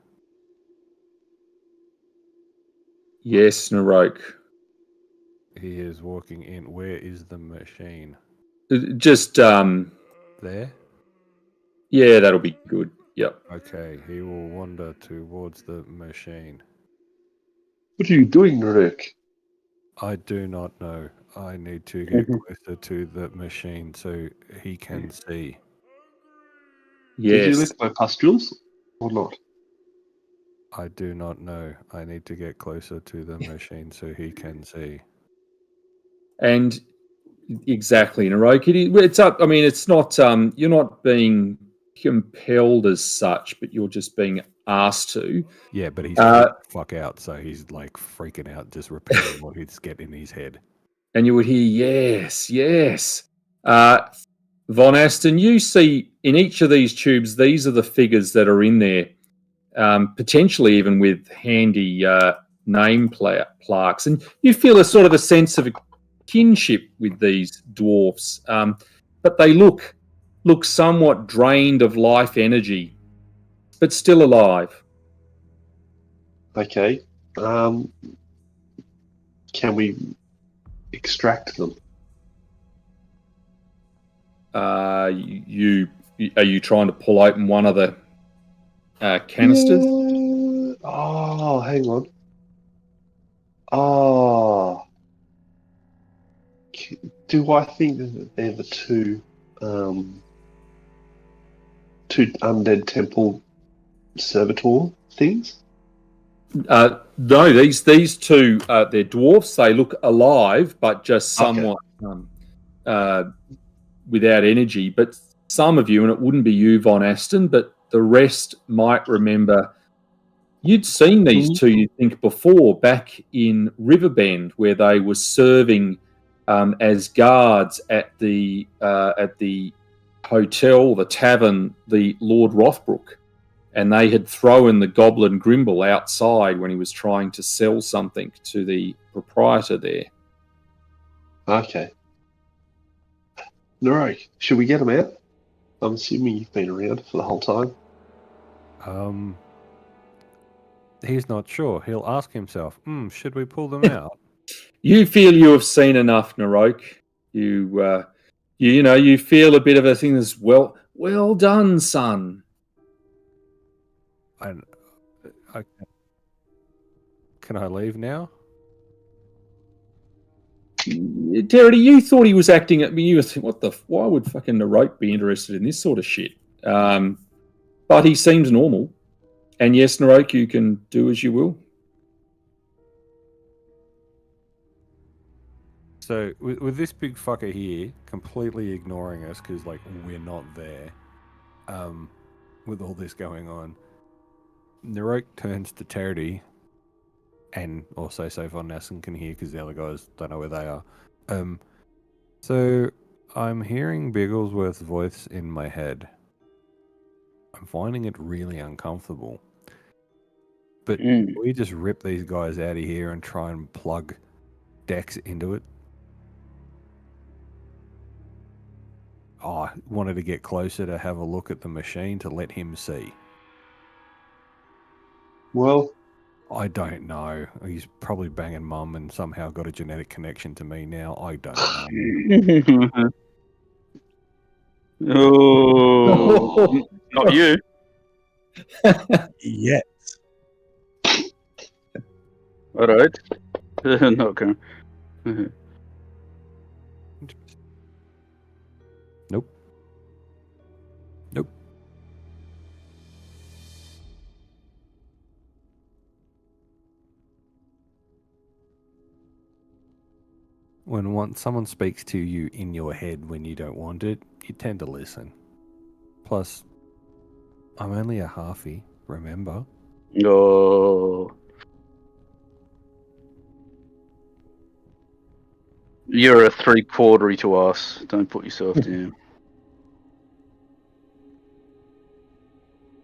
Yes, Narok. He is walking in. Where is the machine? Just There? yeah, that'll be good. Yep. Okay, he will wander towards the machine. What are you doing, Rick? I do not know. I need to get closer to the machine so he can see. Did you Yes. lick my pustules or not? I do not know. I need to get closer to the machine so he can see. And exactly, Narok. It's up. I mean, it's not. You're not being compelled as such, but you're just being asked to. Yeah, but he's freaking the fuck out, so he's like freaking out, just repeating what he's getting in his head. And you would hear, yes, yes. Von Aston, you see in each of these tubes, these are the figures that are in there, potentially even with handy name plaques. And you feel a sort of a sense of a kinship with these dwarfs, but they look somewhat drained of life energy, but still alive. Okay. Can we extract them? Are you trying to pull open one of the canisters? Oh, hang on. Oh. Do I think that they're the two undead temple servitor things? No, these two, they're dwarfs. They look alive, but just somewhat without energy. But some of you, and it wouldn't be you, Von Aston, but the rest might remember you'd seen these two, you think, before back in Riverbend, where they were serving as guards at the hotel, the tavern, the Lord Rothbrook. And they had thrown the Goblin Grimble outside when he was trying to sell something to the proprietor there. Okay. Narok, should we get him out? I'm assuming you've been around for the whole time. He's not sure. He'll ask himself, should we pull them out? You feel you have seen enough, Narok. You feel a bit of a thing as well done, son. Can I leave now? Terry, you thought he was acting. I mean, you were thinking, why would fucking Narok be interested in this sort of shit? But he seems normal. And yes, Narok, you can do as you will. So, with this big fucker here completely ignoring us because, like, we're not there, with all this going on, Narok turns to Terry, and also so Von Nassen can hear because the other guys don't know where they are. So, I'm hearing Bigglesworth's voice in my head. I'm finding it really uncomfortable. But we just rip these guys out of here and try and plug Dex into it. I wanted to get closer to have a look at the machine to let him see. Well, I don't know. He's probably banging mum and somehow got a genetic connection to me now. I don't know. Oh, not you. Yeah. All right. Not going. Nope. When someone speaks to you in your head when you don't want it, you tend to listen. Plus, I'm only a halfie, remember? Oh. You're a 3/4 to us. Don't put yourself down.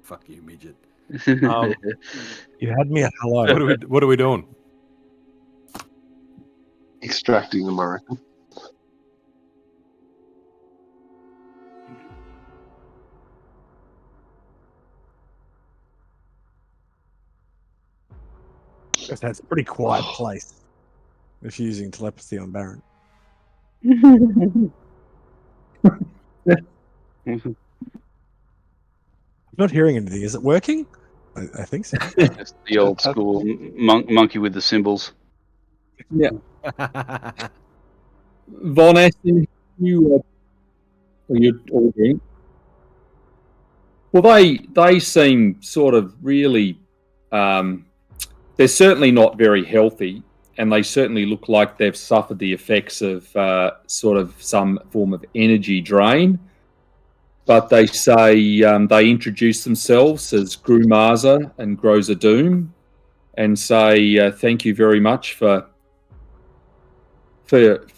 Fuck you, midget. You had me at hello. What are we doing? extracting them, I reckon. That's a pretty quiet place if you're using telepathy on Baron. I'm not hearing anything. Is it working? I think so. It's the old school monkey with the symbols. Yeah. Von Essen, you well, they seem sort of really. They're certainly not very healthy, and they certainly look like they've suffered the effects of sort of some form of energy drain. But they say they introduce themselves as Grumaza and Groza Doom, and say thank you very much for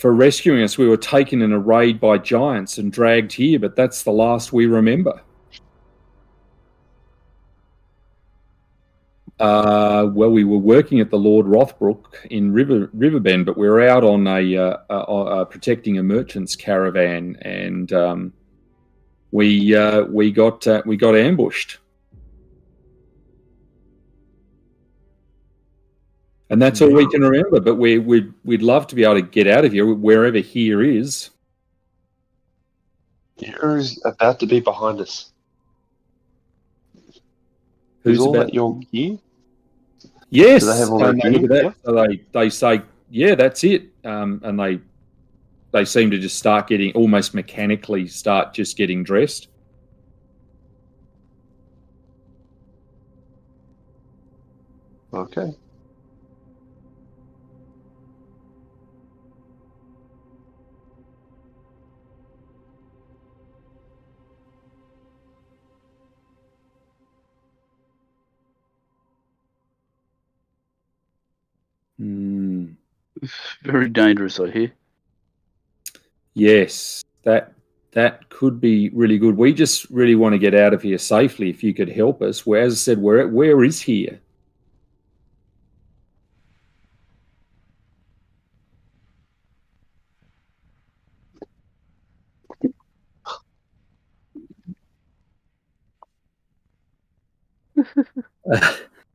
rescuing us. We were taken in a raid by giants and dragged here, but that's the last we remember. Well, we were working at the Lord Rothbrook in Riverbend, but we were out on a protecting a merchant's caravan, and we got ambushed. And that's all we can remember. But we'd love to be able to get out of here, wherever here is. Here is about to be behind us. Who's is all about that your gear? Yes. Do they have all their and they look at gear? that. So they say, yeah, that's it. And they seem to just start getting almost mechanically start just getting dressed. Okay. Very dangerous, I hear. Yes, that could be really good. We just really want to get out of here safely. If you could help us, where, as I said, where is here?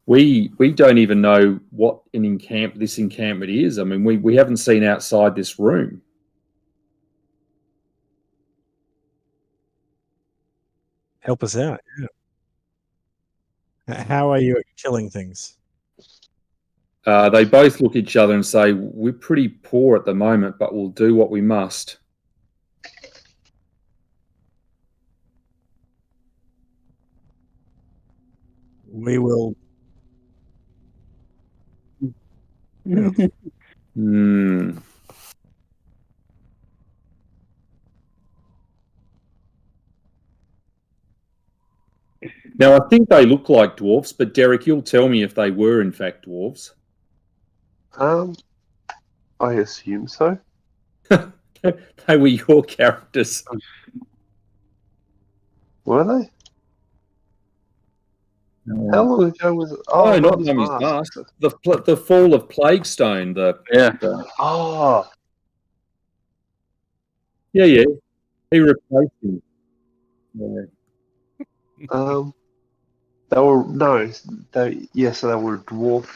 We don't even know what this encampment is. I mean, we haven't seen outside this room. Help us out. Yeah. How are you at killing things? They both look at each other and say, we're pretty poor at the moment, but we'll do what we must. We will. Now, I think they look like dwarves, but Derek, you'll tell me if they were in fact dwarves. I assume so. They were your characters. Were they? How long ago was it? Oh, not Mummy's Mask. The fall of Plaguestone. Oh. Yeah. He replaced him. Yeah. They were so they were dwarf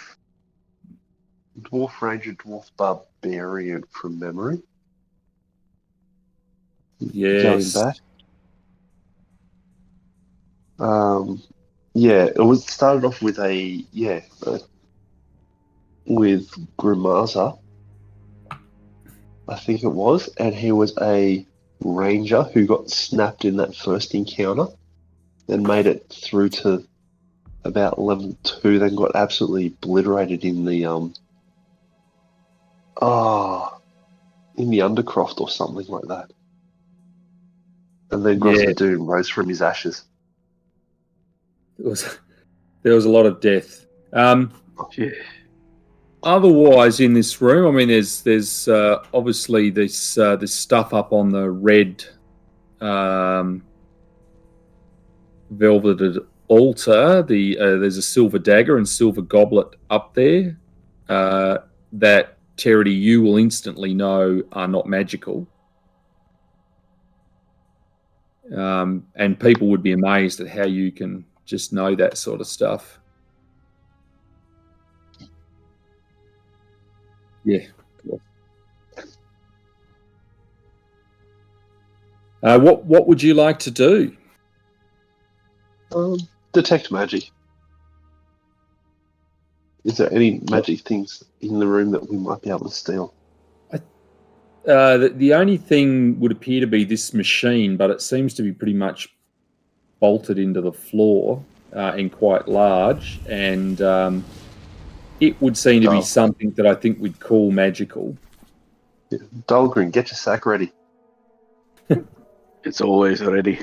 ranger, dwarf barbarian from memory. Yes. Going back. It started off with with Grimaza, I think it was, and he was a ranger who got snapped in that first encounter, then made it through to about level 2, then got absolutely obliterated in the Undercroft or something like that. And then Grossa Doom rose from his ashes. There was a lot of death. Otherwise, in this room, I mean, there's obviously this stuff up on the red velveted altar. There's a silver dagger and silver goblet up there that Terity, you will instantly know are not magical. And people would be amazed at how you can just know that sort of stuff. Yeah. What would you like to do? Detect magic. Is there any magic things in the room that we might be able to steal? The only thing would appear to be this machine, but it seems to be pretty much bolted into the floor and quite large, and it would seem to be something that I think we'd call magical. Yeah. Dahlgren, get your sack ready. It's always ready.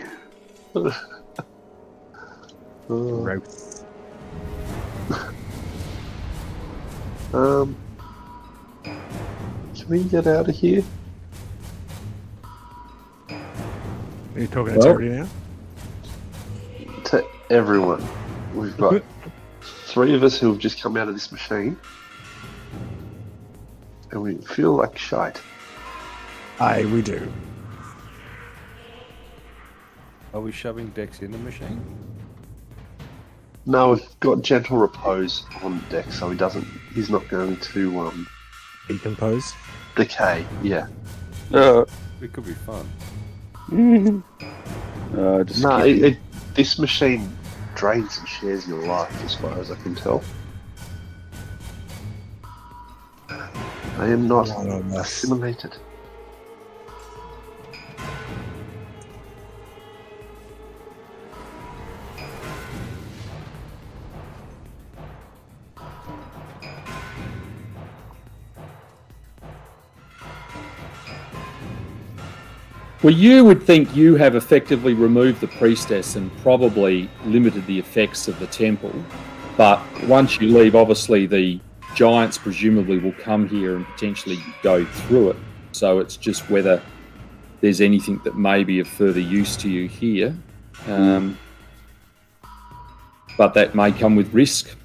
Gross. Can we get out of here? Are you talking to everybody now? To everyone. We've got 3 of us who have just come out of this machine. And we feel like shite. Aye, we do. Are we shoving Dex in the machine? No, we've got gentle repose on deck, so he's not going to Decompose. decay. Yeah. It could be fun. Just No, kidding. this machine drains and shares your life, as far as I can tell. I am not assimilated. Well, you would think you have effectively removed the priestess and probably limited the effects of the temple. But once you leave, obviously the giants presumably will come here and potentially go through it. So it's just whether there's anything that may be of further use to you here. But that may come with risk.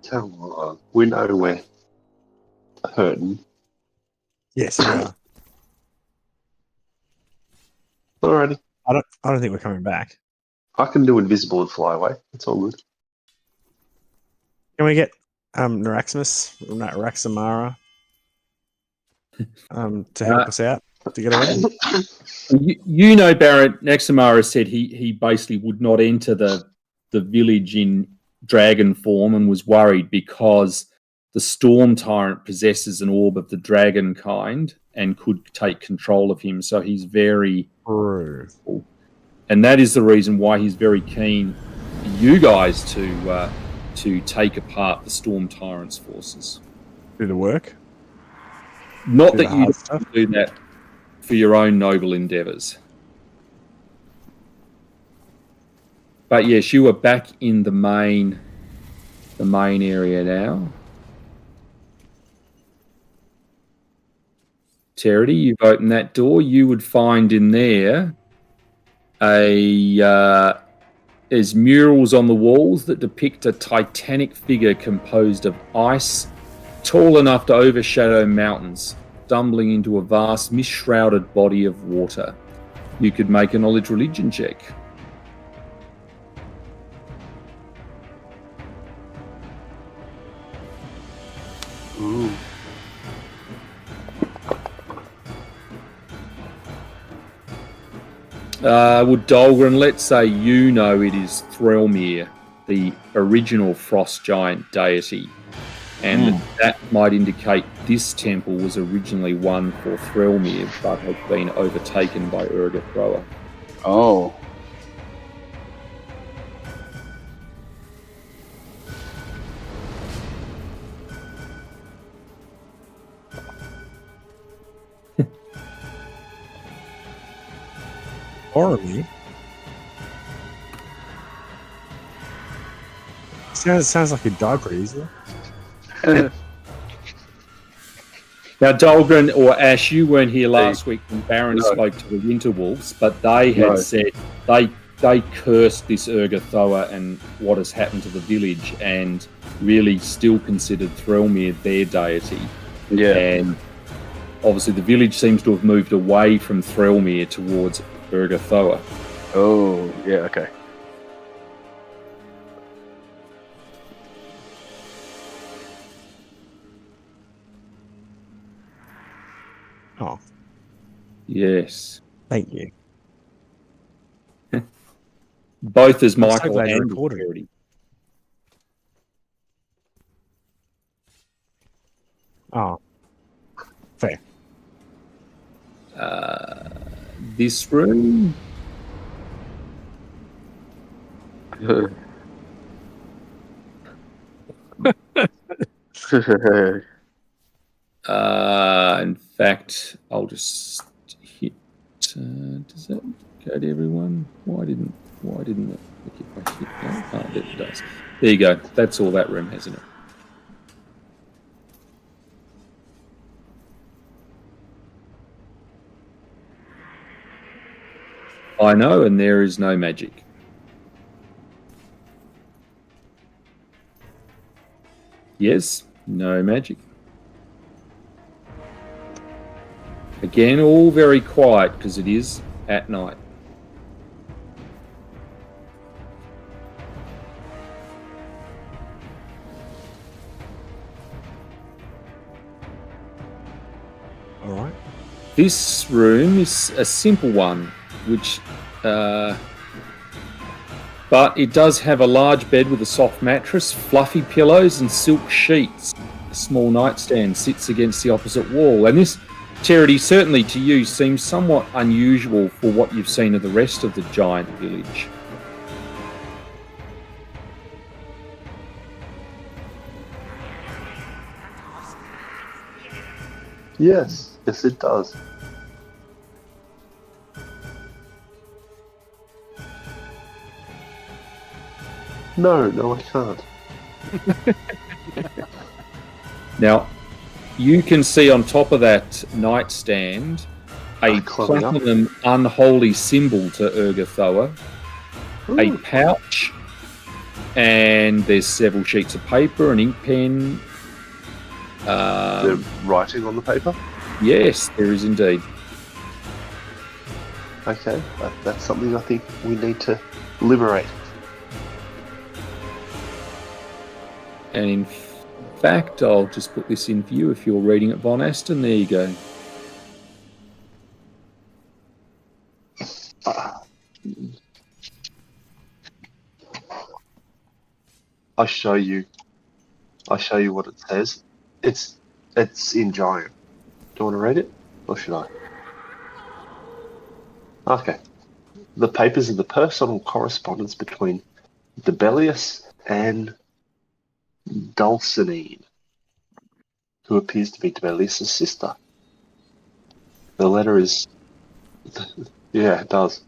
Come on. We know we're hurting. Yes, we are. Alrighty. I don't think we're coming back. I can do invisible and fly away. It's all good. Can we get Naraxamara to help us out to get away? You know, Barrett, Naxamara said he basically would not enter the village in dragon form and was worried because the Storm Tyrant possesses an orb of the dragon kind and could take control of him. So he's very... And that is the reason why he's very keen for you guys to take apart the Storm Tyrant's forces. Do the work? Not Do that the you hard stuff? do that for your own noble endeavours. But yes, you are back in the main area now. Charity, you've opened that door. You would find in there there's murals on the walls that depict a titanic figure composed of ice, tall enough to overshadow mountains, stumbling into a vast mist-shrouded body of water. You could make a knowledge religion check. Ooh. Would Dahlgren, let's say you know it is Threlmere, the original frost giant deity, and that might indicate this temple was originally one for Threlmere but has been overtaken by Urgathoa. Oh. Horribly. Sounds like a dog pretty easily. Now, Dahlgren or Ash, you weren't here last week when Baron spoke to the Winter Wolves, but they had said they cursed this Urgathoa and what has happened to the village and really still considered Threlmere their deity. Yeah. And obviously the village seems to have moved away from Threlmere towards Urgathoa. Oh, yeah, okay. Oh, Yes. thank you. Both as I'm so Michael glad you and recorded. Charity. Oh, fair. This room. In fact, I'll just hit. Does that go to everyone? Why didn't it? If I hit that? Oh, there it does. There you go. That's all that room has in it. I know, and there is no magic. Yes, no magic. Again, all very quiet because it is at night. All right. This room is a simple one, which, but it does have a large bed with a soft mattress, fluffy pillows, and silk sheets. A small nightstand sits against the opposite wall, and this, Charity, certainly to you, seems somewhat unusual for what you've seen of the rest of the giant village. Yes, it does. No, I can't. Now, you can see on top of that nightstand a climbing up. platinum unholy symbol to Urgathoa, a pouch, and there's several sheets of paper, an ink pen. They're writing on the paper? Yes, there is indeed. Okay, that's something I think we need to liberate. And in fact, I'll just put this in for you if you're reading it, Von Aston. There you go. I show you what it says. It's in Giant. Do you want to read it? Or should I? Okay. The papers are the personal correspondence between Debelius and Dulcinea, who appears to be Debelius' sister. The letter is... yeah, it does.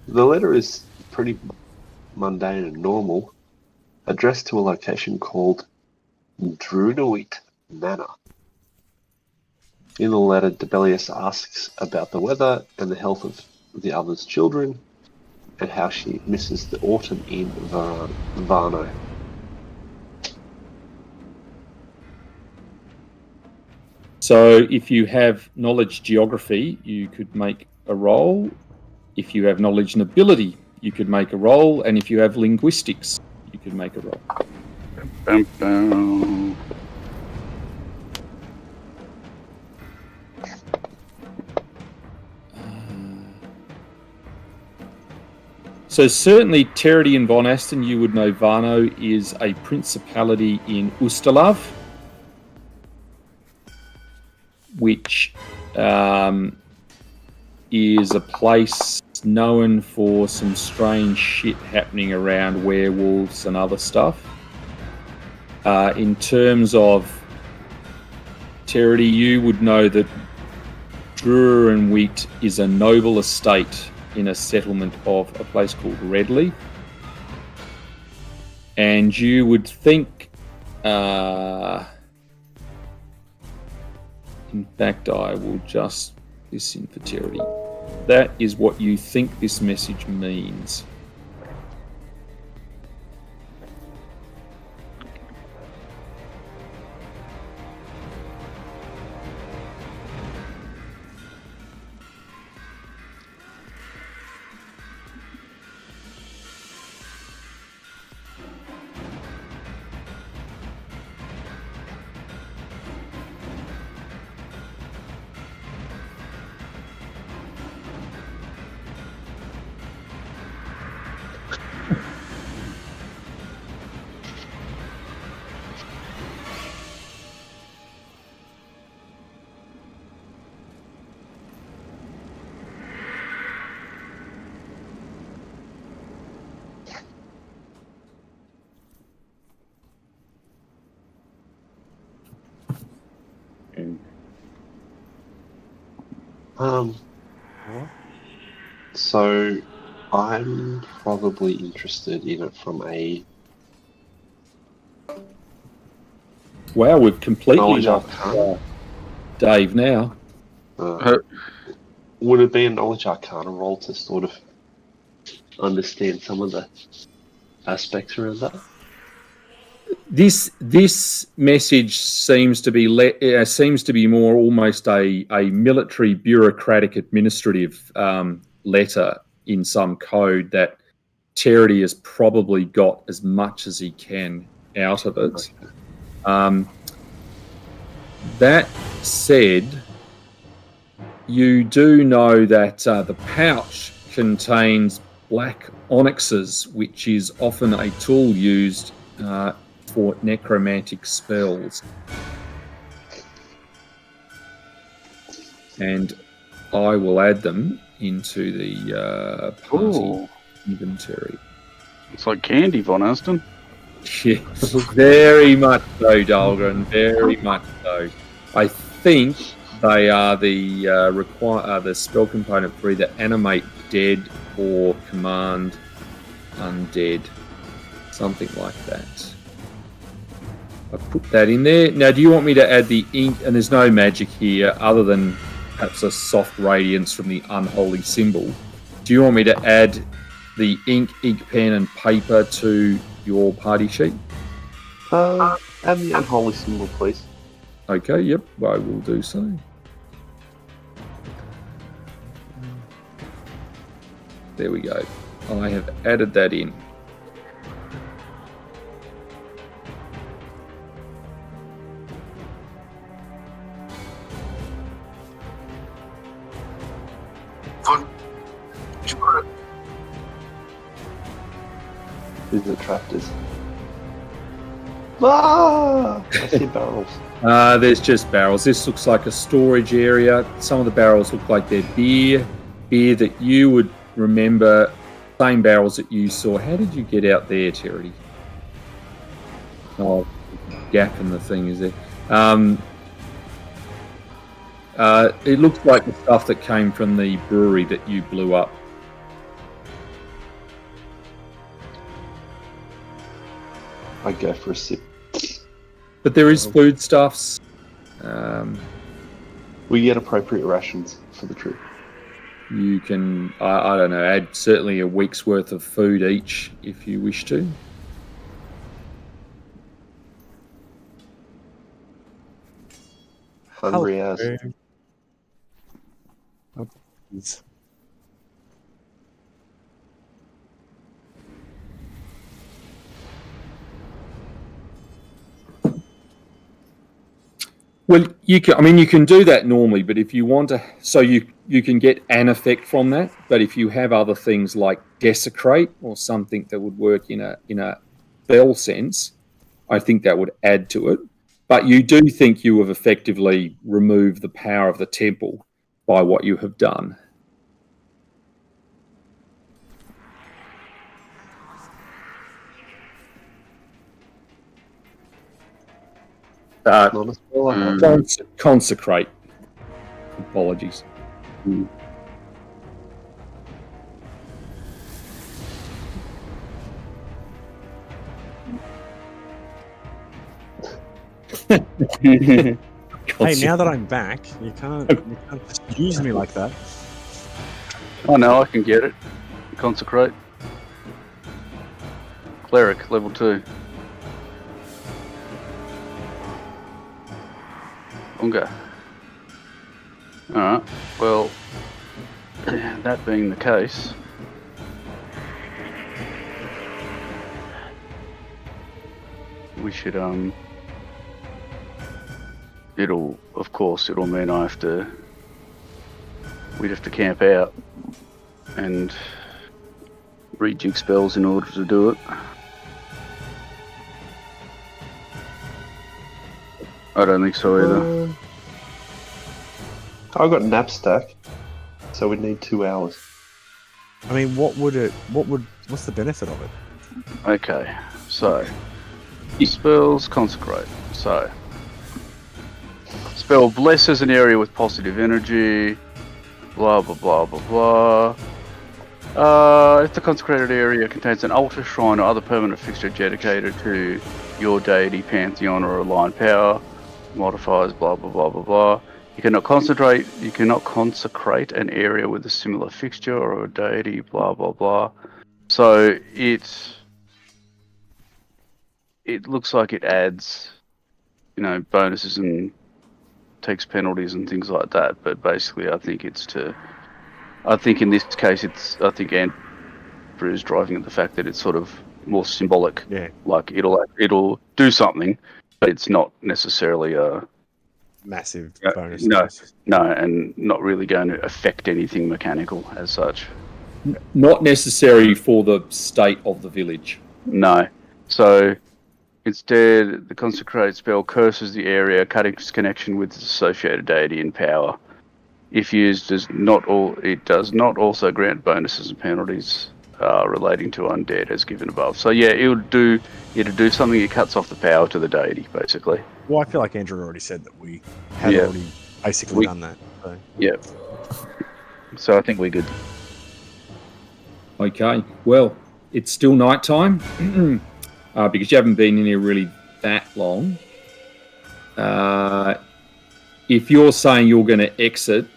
The letter is pretty mundane and normal, addressed to a location called Druinuit Manor. In the letter, Debelius asks about the weather and the health of the other's children, and how she misses the autumn in Varno. So if you have knowledge geography, you could make a roll. If you have knowledge nobility, you could make a roll. And if you have linguistics, you could make a roll. Bum, bum. So certainly, Terity and Von Aston, you would know Varno is a principality in Ustalav, which is a place known for some strange shit happening around werewolves and other stuff. In terms of Terity, you would know that Druinuit is a noble estate in a settlement of a place called Redley. And you would think, in fact, I will just this in for Terity. That is what you think this message means. So I'm probably interested in it from a Wow, we've completely knowledge lost arcana. Dave now. Would it be a knowledge arcana roll to sort of understand some of the aspects around that? This message seems to be more almost a military bureaucratic administrative letter in some code that Charity has probably got as much as he can out of it. That said, you do know that the pouch contains black onyxes, which is often a tool used for necromantic spells. And I will add them into the party inventory. It's like candy, Von Aston. Yeah, very much so, Dahlgren. Very much so. I think they are the spell component 3 that animate dead or command undead, something like that. I put that in there. Now, do you want me to add the ink? And there's no magic here other than perhaps a soft radiance from the unholy symbol. Do you want me to add the ink, pen, and paper to your party sheet? Add the unholy symbol, please. Okay, yep, I will do so. There we go. I have added that in. Is it trapped as? I see barrels. There's just barrels. This looks like a storage area. Some of the barrels look like they're beer that you would remember. Same barrels that you saw. How did you get out there, Charity? Oh, gap in the thing is there. It looks like the stuff that came from the brewery that you blew up. I go for a sip. But there is foodstuffs. We get appropriate rations for the trip. You can, I don't know, add certainly a week's worth of food each if you wish to. Hungry as. Oh, please. Well, you can do that normally, but if you want to, so you can get an effect from that. But if you have other things like desecrate or something that would work in a spell sense, I think that would add to it. But you do think you have effectively removed the power of the temple by what you have done. Not a spell I have. Consecrate. Apologies. Hey, now that I'm back, you can't just use me like that. Oh no, I can get it. Consecrate. Cleric, level 2. Unga. Alright, well, that being the case, we should, it'll mean we'd have to camp out and rejig spells in order to do it. I don't think so either. I've got nap stack, so we'd need 2 hours. I mean, what's the benefit of it? Okay, so spells consecrate. So spell blesses an area with positive energy. blah blah blah blah blah. If the consecrated area contains an altar, shrine, or other permanent fixture dedicated to your deity, pantheon, or aligned power, modifiers, blah blah blah blah blah. You cannot consecrate an area with a similar fixture or a deity, blah blah blah. So it looks like it adds, bonuses and takes penalties and things like that. But basically, I think in this case, I think Andrew is driving at the fact that it's sort of more symbolic. Yeah. Like it'll do something, but it's not necessarily a Massive bonus. no, and not really going to affect anything mechanical as such. Not necessary for the state of the village. No. So instead, the consecrate spell curses the area, cutting its connection with its associated deity and power. If used, it does not also grant bonuses and penalties relating to undead as given above. So yeah, it'll do something. It cuts off the power to the deity, basically. Well, I feel like Andrew already said that we had already basically done that. So. Yeah. So I think we're good. Okay, well, it's still night time because you haven't been in here really that long. If you're saying you're going to exit,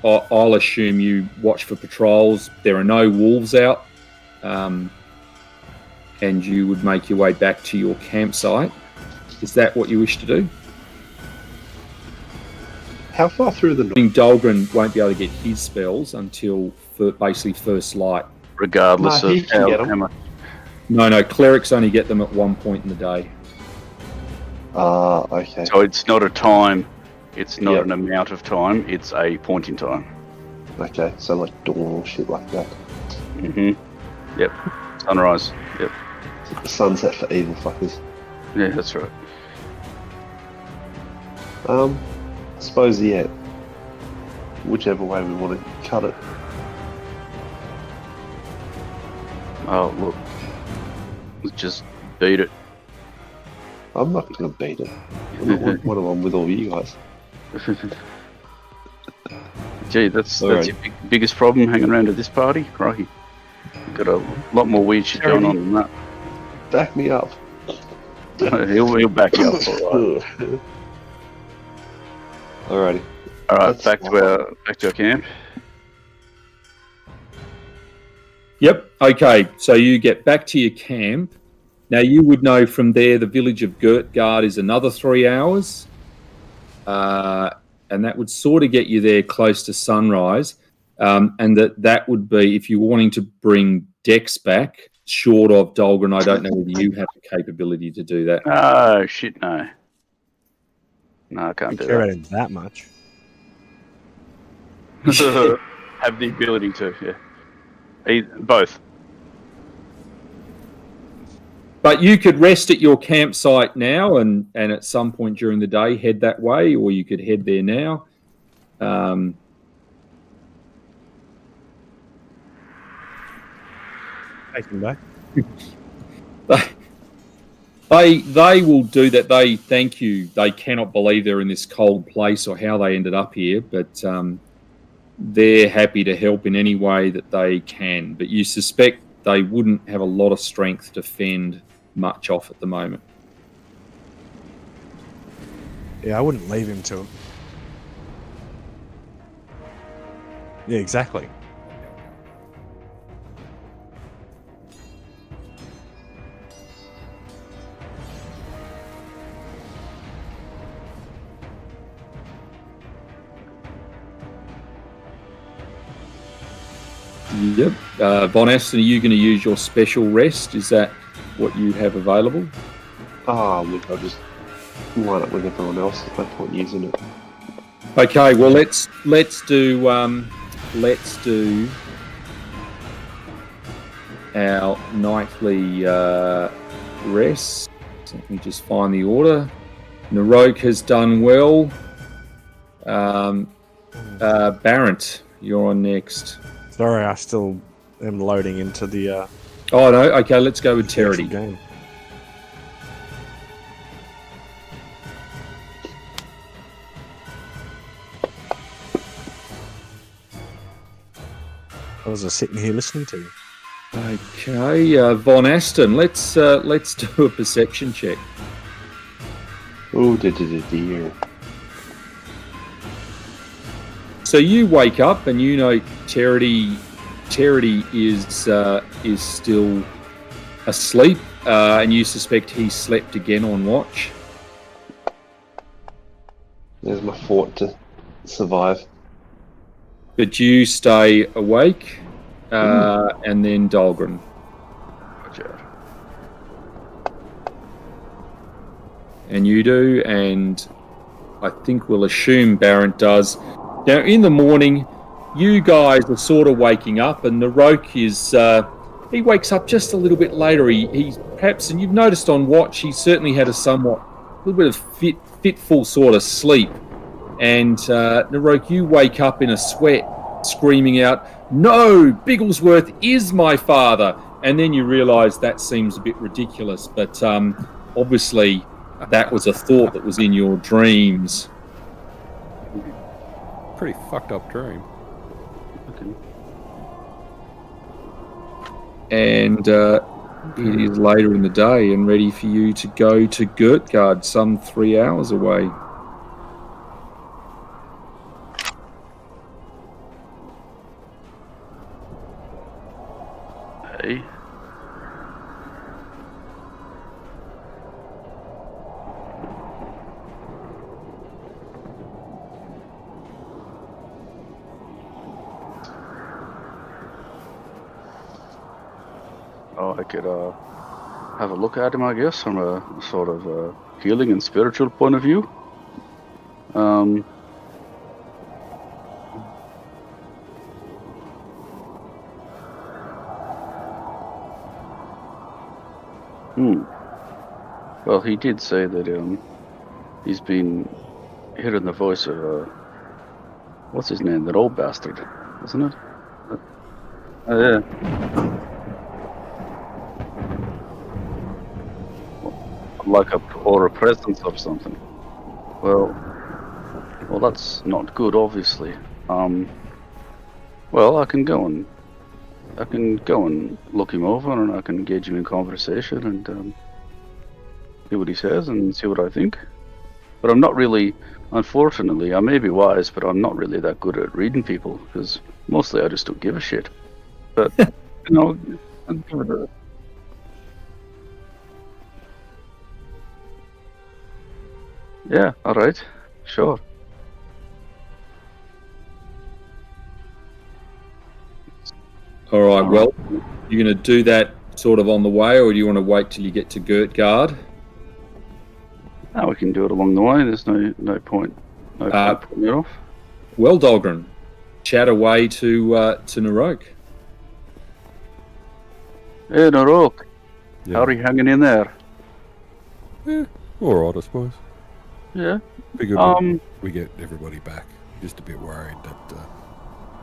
I'll assume you watch for patrols. There are no wolves out, and you would make your way back to your campsite. Is that what you wish to do? How far through the I think Dahlgren won't be able to get his spells until basically first light. Regardless No, he of can get how 'em. much. No, clerics only get them at one point in the day. Okay. So it's not a time. It's not Yep. an amount of time. It's a point in time. Okay, so like dawn or shit like that. Yep. Sunrise. Yep. Sunset for evil fuckers. Yeah, that's right. I suppose, yeah. Whichever way we want to cut it. Oh, look. Let's just beat it. I'm not going to beat it. What am I with all you guys? Gee, that's Alright. your biggest problem hanging around at this party? Crikey. Got a lot more weird shit going on than that. Back me up. He'll back you up, alright. Alrighty. Alright, back to our camp. Yep. Okay. So you get back to your camp. Now you would know from there the village of Giantslayer is another 3 hours, and that would sort of get you there close to sunrise. And that would be if you're wanting to bring Dex back. Short of Dahlgren, I don't know whether you have the capability to do that. Oh, shit, no. No, I can't We do care that. about it that much. Have the ability to, yeah. Both. But you could rest at your campsite now and at some point during the day head that way, or you could head there now. Take them back. They will do that. They thank you. They cannot believe they're in this cold place or how they ended up here, but they're happy to help in any way that they can. But you suspect they wouldn't have a lot of strength to fend much off at the moment. Yeah, I wouldn't leave him to him. Yeah, exactly. Yep. Von Aston, are you going to use your special rest? Is that what you have available? Look, I'll just line up with everyone else. There's no point using it. Okay. Well, let's do our nightly rest. Let me just find the order. Narok has done well. Barrett, you're on next. Sorry, I still am loading into the Oh no. Okay. Let's go with Terity. game. I was just sitting here listening to you. Okay, Von Aston, let's do a perception check. Oh, dear. So you wake up and you know Charity is still asleep, and you suspect he slept again on watch. There's my fort to survive. But you stay awake, and then Dahlgren. Roger. And you do, and I think we'll assume Barrett does. Now, in the morning, you guys are sort of waking up, and Narok is, he wakes up just a little bit later. He's perhaps, and you've noticed on watch, he certainly had a little bit of fitful sort of sleep. And Narok, you wake up in a sweat, screaming out, "No, Bigglesworth is my father!" And then you realise that seems a bit ridiculous, but obviously that was a thought that was in your dreams. Pretty fucked up dream. Okay. And it is later in the day and ready for you to go to Gertgard, some 3 hours away. Hey. Oh, I could have a look at him, I guess, from a sort of healing and spiritual point of view. Well, he did say that he's been hearing the voice of what's his name? That old bastard, isn't it? Yeah. Like or a presence or something. Well, that's not good, obviously. Well, I can go and look him over, and I can engage him in conversation and see what he says and see what I think. But I'm not really, unfortunately, I may be wise, but I'm not really that good at reading people, because mostly I just don't give a shit. But I'll give it a... Yeah, alright, sure. All right, well, you're going to do that sort of on the way, or do you want to wait till you get to Gertgard? Now we can do it along the way. There's no point. No point putting it off. Well, Dahlgren, chat away to Narok. Hey, Narok. Yeah. How are you hanging in there? All right, I suppose. Yeah. Figured we get everybody back. Just a bit worried that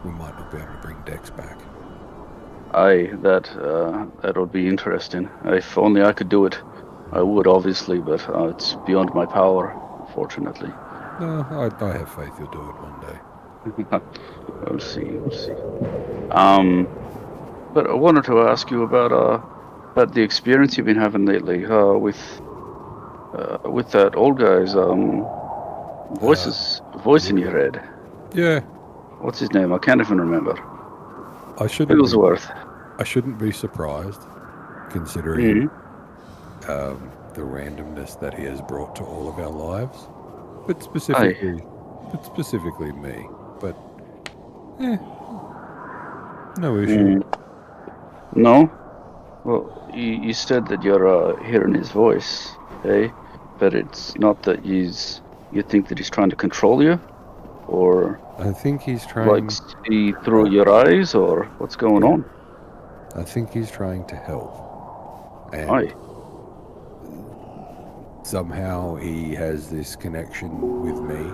we might not be able to bring Dex back. Aye, that would be interesting. If only I could do it, I would, obviously, but it's beyond my power, fortunately. No, I have faith you'll do it one day. We'll see. But I wanted to ask you about the experience you've been having lately with that old guy's voice in your head. Yeah. What's his name? I can't even remember. I shouldn't be surprised, considering the randomness that he has brought to all of our lives, but specifically me. But no issue. No. Well, you said that you're hearing his voice, eh? But it's not that you think that he's trying to control you, or I think he's trying see through your eyes, or what's going on? I think he's trying to help. And Aye. somehow he has this connection with me.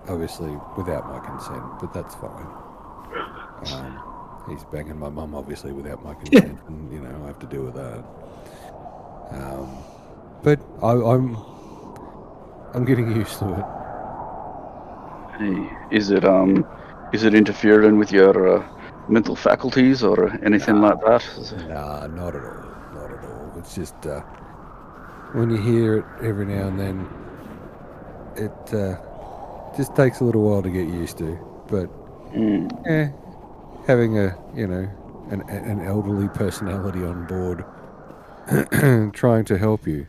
Obviously without my consent, but that's fine. He's banging my mum, obviously, without my consent, and I have to deal with that. But I'm getting used to it. Hey, is it interfering with your mental faculties or anything like that? Nah, not at all. Not at all. It's just when you hear it every now and then, it just takes a little while to get used to. But having an elderly personality on board trying to help you.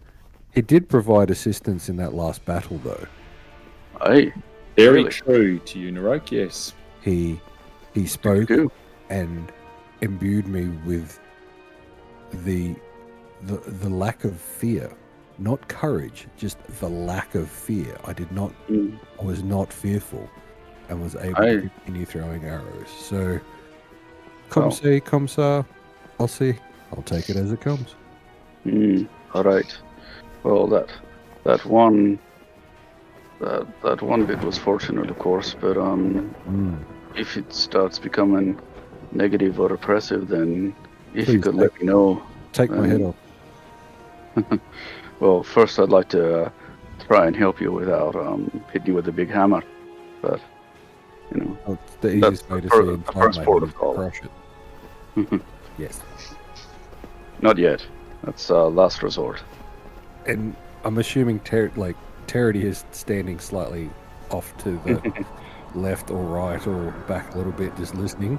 He did provide assistance in that last battle, though. Hey, Very really? true to you, Narok, yes. He spoke Cool. and imbued me with the lack of fear, not courage, just the lack of fear. I was not fearful, and was able to continue throwing arrows. So, comme ça, I'll see. I'll take it as it comes. All right. Well, that one bit was fortunate, of course, but if it starts becoming negative or oppressive, then if you Please could let me know. Take my head off. Well, first I'd like to try and help you without hitting you with a big hammer, but Oh, it's the easiest way to see the inside first my port head of is to call. crush it. Yes. Not yet. That's last resort. And I'm assuming Terity is standing slightly off to the left or right or back a little bit, just listening.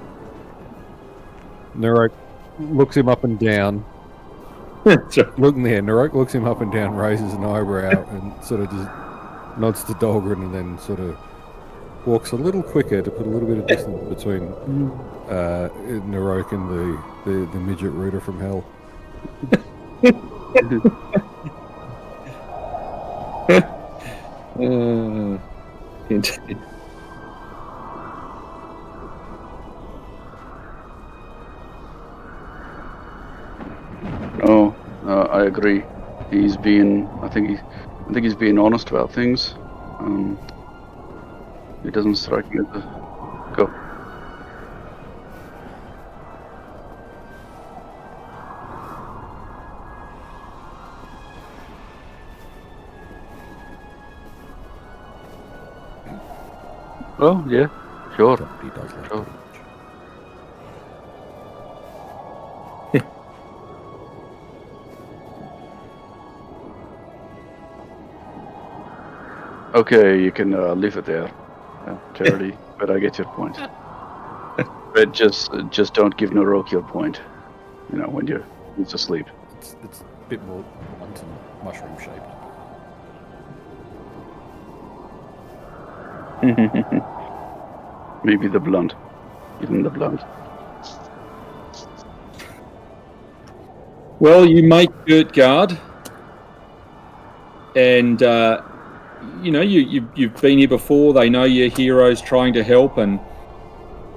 Narok looks him up and down. Looking there, Narok looks him up and down, raises an eyebrow, and sort of just nods to Dahlgren, and then sort of walks a little quicker to put a little bit of distance between Narok and the midget rooter from hell. Indeed. No, I agree. I think he's being honest about things. He doesn't strike me as a go. Oh yeah, sure. He does like Sure. to watch. Okay, you can leave it there, Charity. But I get your point. But just don't give Narok your point. When he's asleep. It's a bit more blunt and mushroom shaped. Maybe the blunt. Even the blunt. Well, you make good guard, and you've been here before. They know you're heroes trying to help, and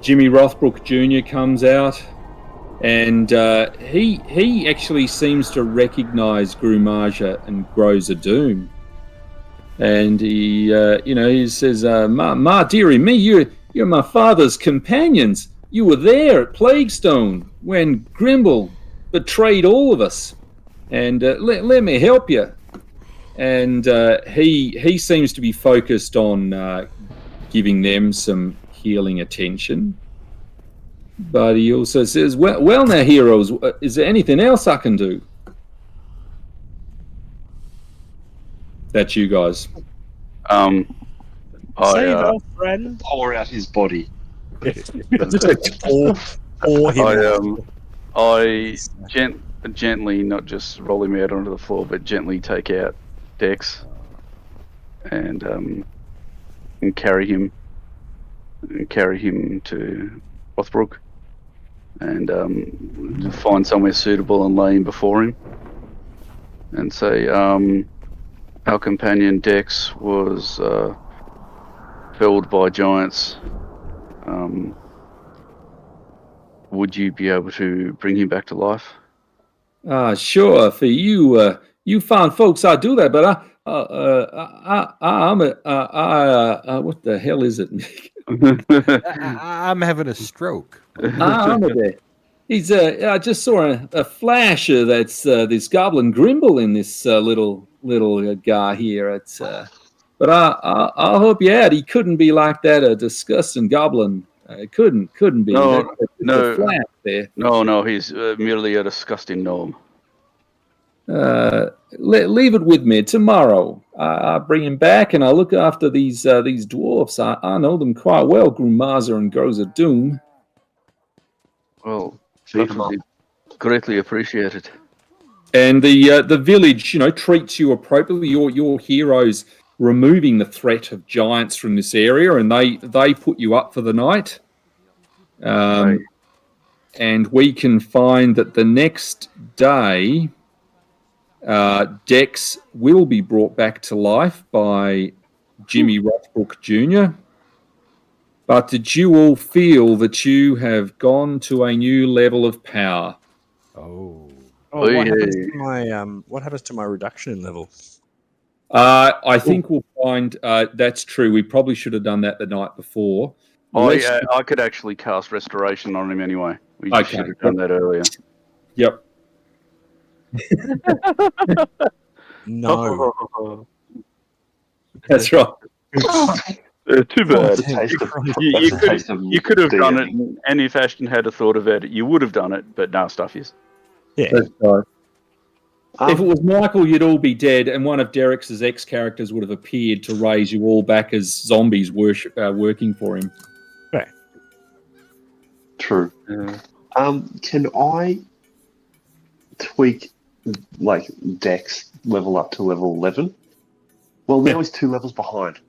Jimmy Rothbrook Jr. comes out, and he actually seems to recognise Grumaja and Grows a Doom, and he says, "Ma, dearie me, you're my father's companions. You were there at Plaguestone when Grimble betrayed all of us, and let me help you." And he seems to be focused on giving them some healing attention. But he also says, well now, heroes, is there anything else I can do? That's you guys. Save our friend. Pour out his body. Or I gently, not just roll him out onto the floor, but gently take out Dex and carry him to Rothbrook and find somewhere suitable and lay him before him and say, our companion Dex was felled by giants. Would you be able to bring him back to life? Sure, for you, you fine folks, I do that, but what the hell is it, Nick? I'm having a stroke. I'm a bit. He's I just saw a flash of that's this Goblin Grimble in this little guy here. It's But I'll help you out. He couldn't be like that, a disgusting goblin. It couldn't be. No, no. A flat there. No, he's merely a disgusting gnome. Leave it with me. Tomorrow, I'll bring him back, and I'll look after these dwarfs. I know them quite well, Grumaza and Groza Doom. Well, Feed that 'em would be greatly appreciated. And the village, treats you appropriately. Your heroes removing the threat of giants from this area, and they put you up for the night. Right. And we can find that the next day, Dex will be brought back to life by Jimmy Rothbrook Jr. But did you all feel that you have gone to a new level of power? Oh. Oh, what happens to my reduction in level? I think we'll find that's true. We probably should have done that the night before. I could actually cast Restoration on him anyway. We just should have done that earlier. Yep. No. That's right. Too bad. Taste of You could have done it deity. in any fashion had a thought of it. You would have done it, but now stuff is. Yeah. That's right. If it Um, was Michael, you'd all be dead, and one of Derek's ex characters would have appeared to raise you all back as zombies working for him. true. Can I tweak Dex level up to level 11? Well, now he's 2 levels behind.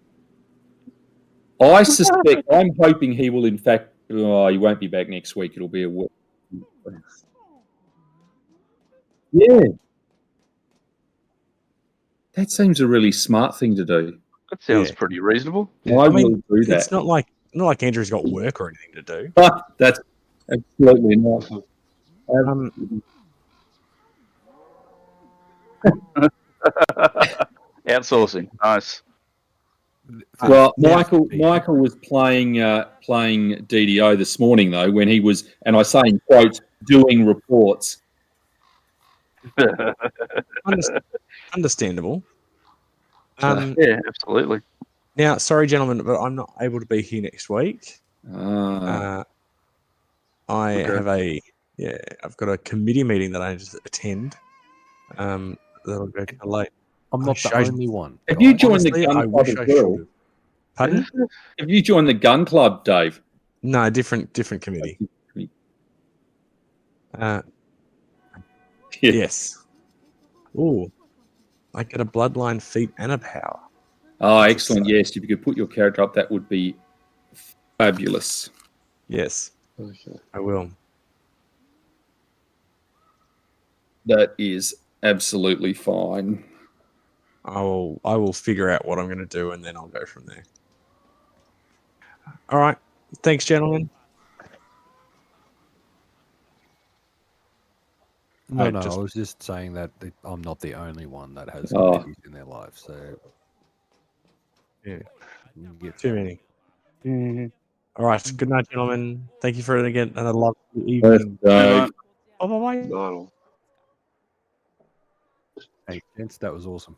I suspect, I'm hoping he will, in fact, he won't be back next week. It'll be a week. Yeah. That seems a really smart thing to do. That sounds Yeah. pretty reasonable. I will do that. It's not like Andrew's got work or anything to do. That's absolutely not. Outsourcing. Nice. Well, Michael was playing DDO this morning, though, when he was, and I say in quotes, doing reports. Understandable. Yeah, absolutely. Now, sorry, gentlemen, but I'm not able to be here next week. Ah. I have I've got a committee meeting that I need to attend. That'll go kind of late. I'm not the only one. Have you joined Honestly, the I gun club wish as I well? should. Pardon? Have you joined the gun club, Dave? No, different committee. Yes. Ooh, I get a bloodline feat and a power. Oh, excellent. Yes, if you could put your character up, that would be fabulous. Yes, Okay. I will. That is absolutely fine. I will figure out what I'm going to do, and then I'll go from there. All right. Thanks, gentlemen. No, I no, just- I was just saying that I'm not the only one that has Oh. committees in their life. So Yeah. you get Too many. All right. Good night, gentlemen. Thank you for again another lovely evening. Dave. Bye. No. Hey, gents, that was awesome.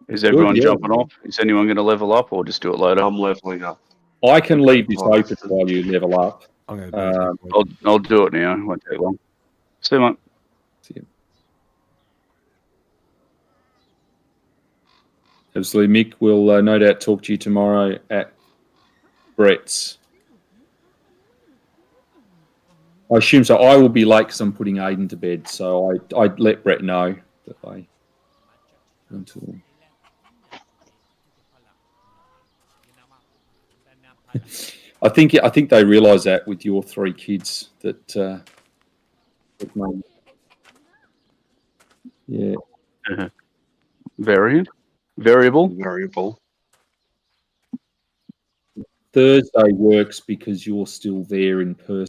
Is everyone yeah. jumping off? Is anyone going to level up or just do it later? I'm leveling up. I can leave this open while you level up. I'm going to go. I'll do it now. It won't take long. See you, mate. See you. Absolutely. Mick will no doubt talk to you tomorrow at Brett's. I assume so. I will be late because I'm putting Aiden to bed, so I let Brett know that I until. I think they realise that with your 3 kids that. Yeah. Variable. Thursday works because you're still there in person.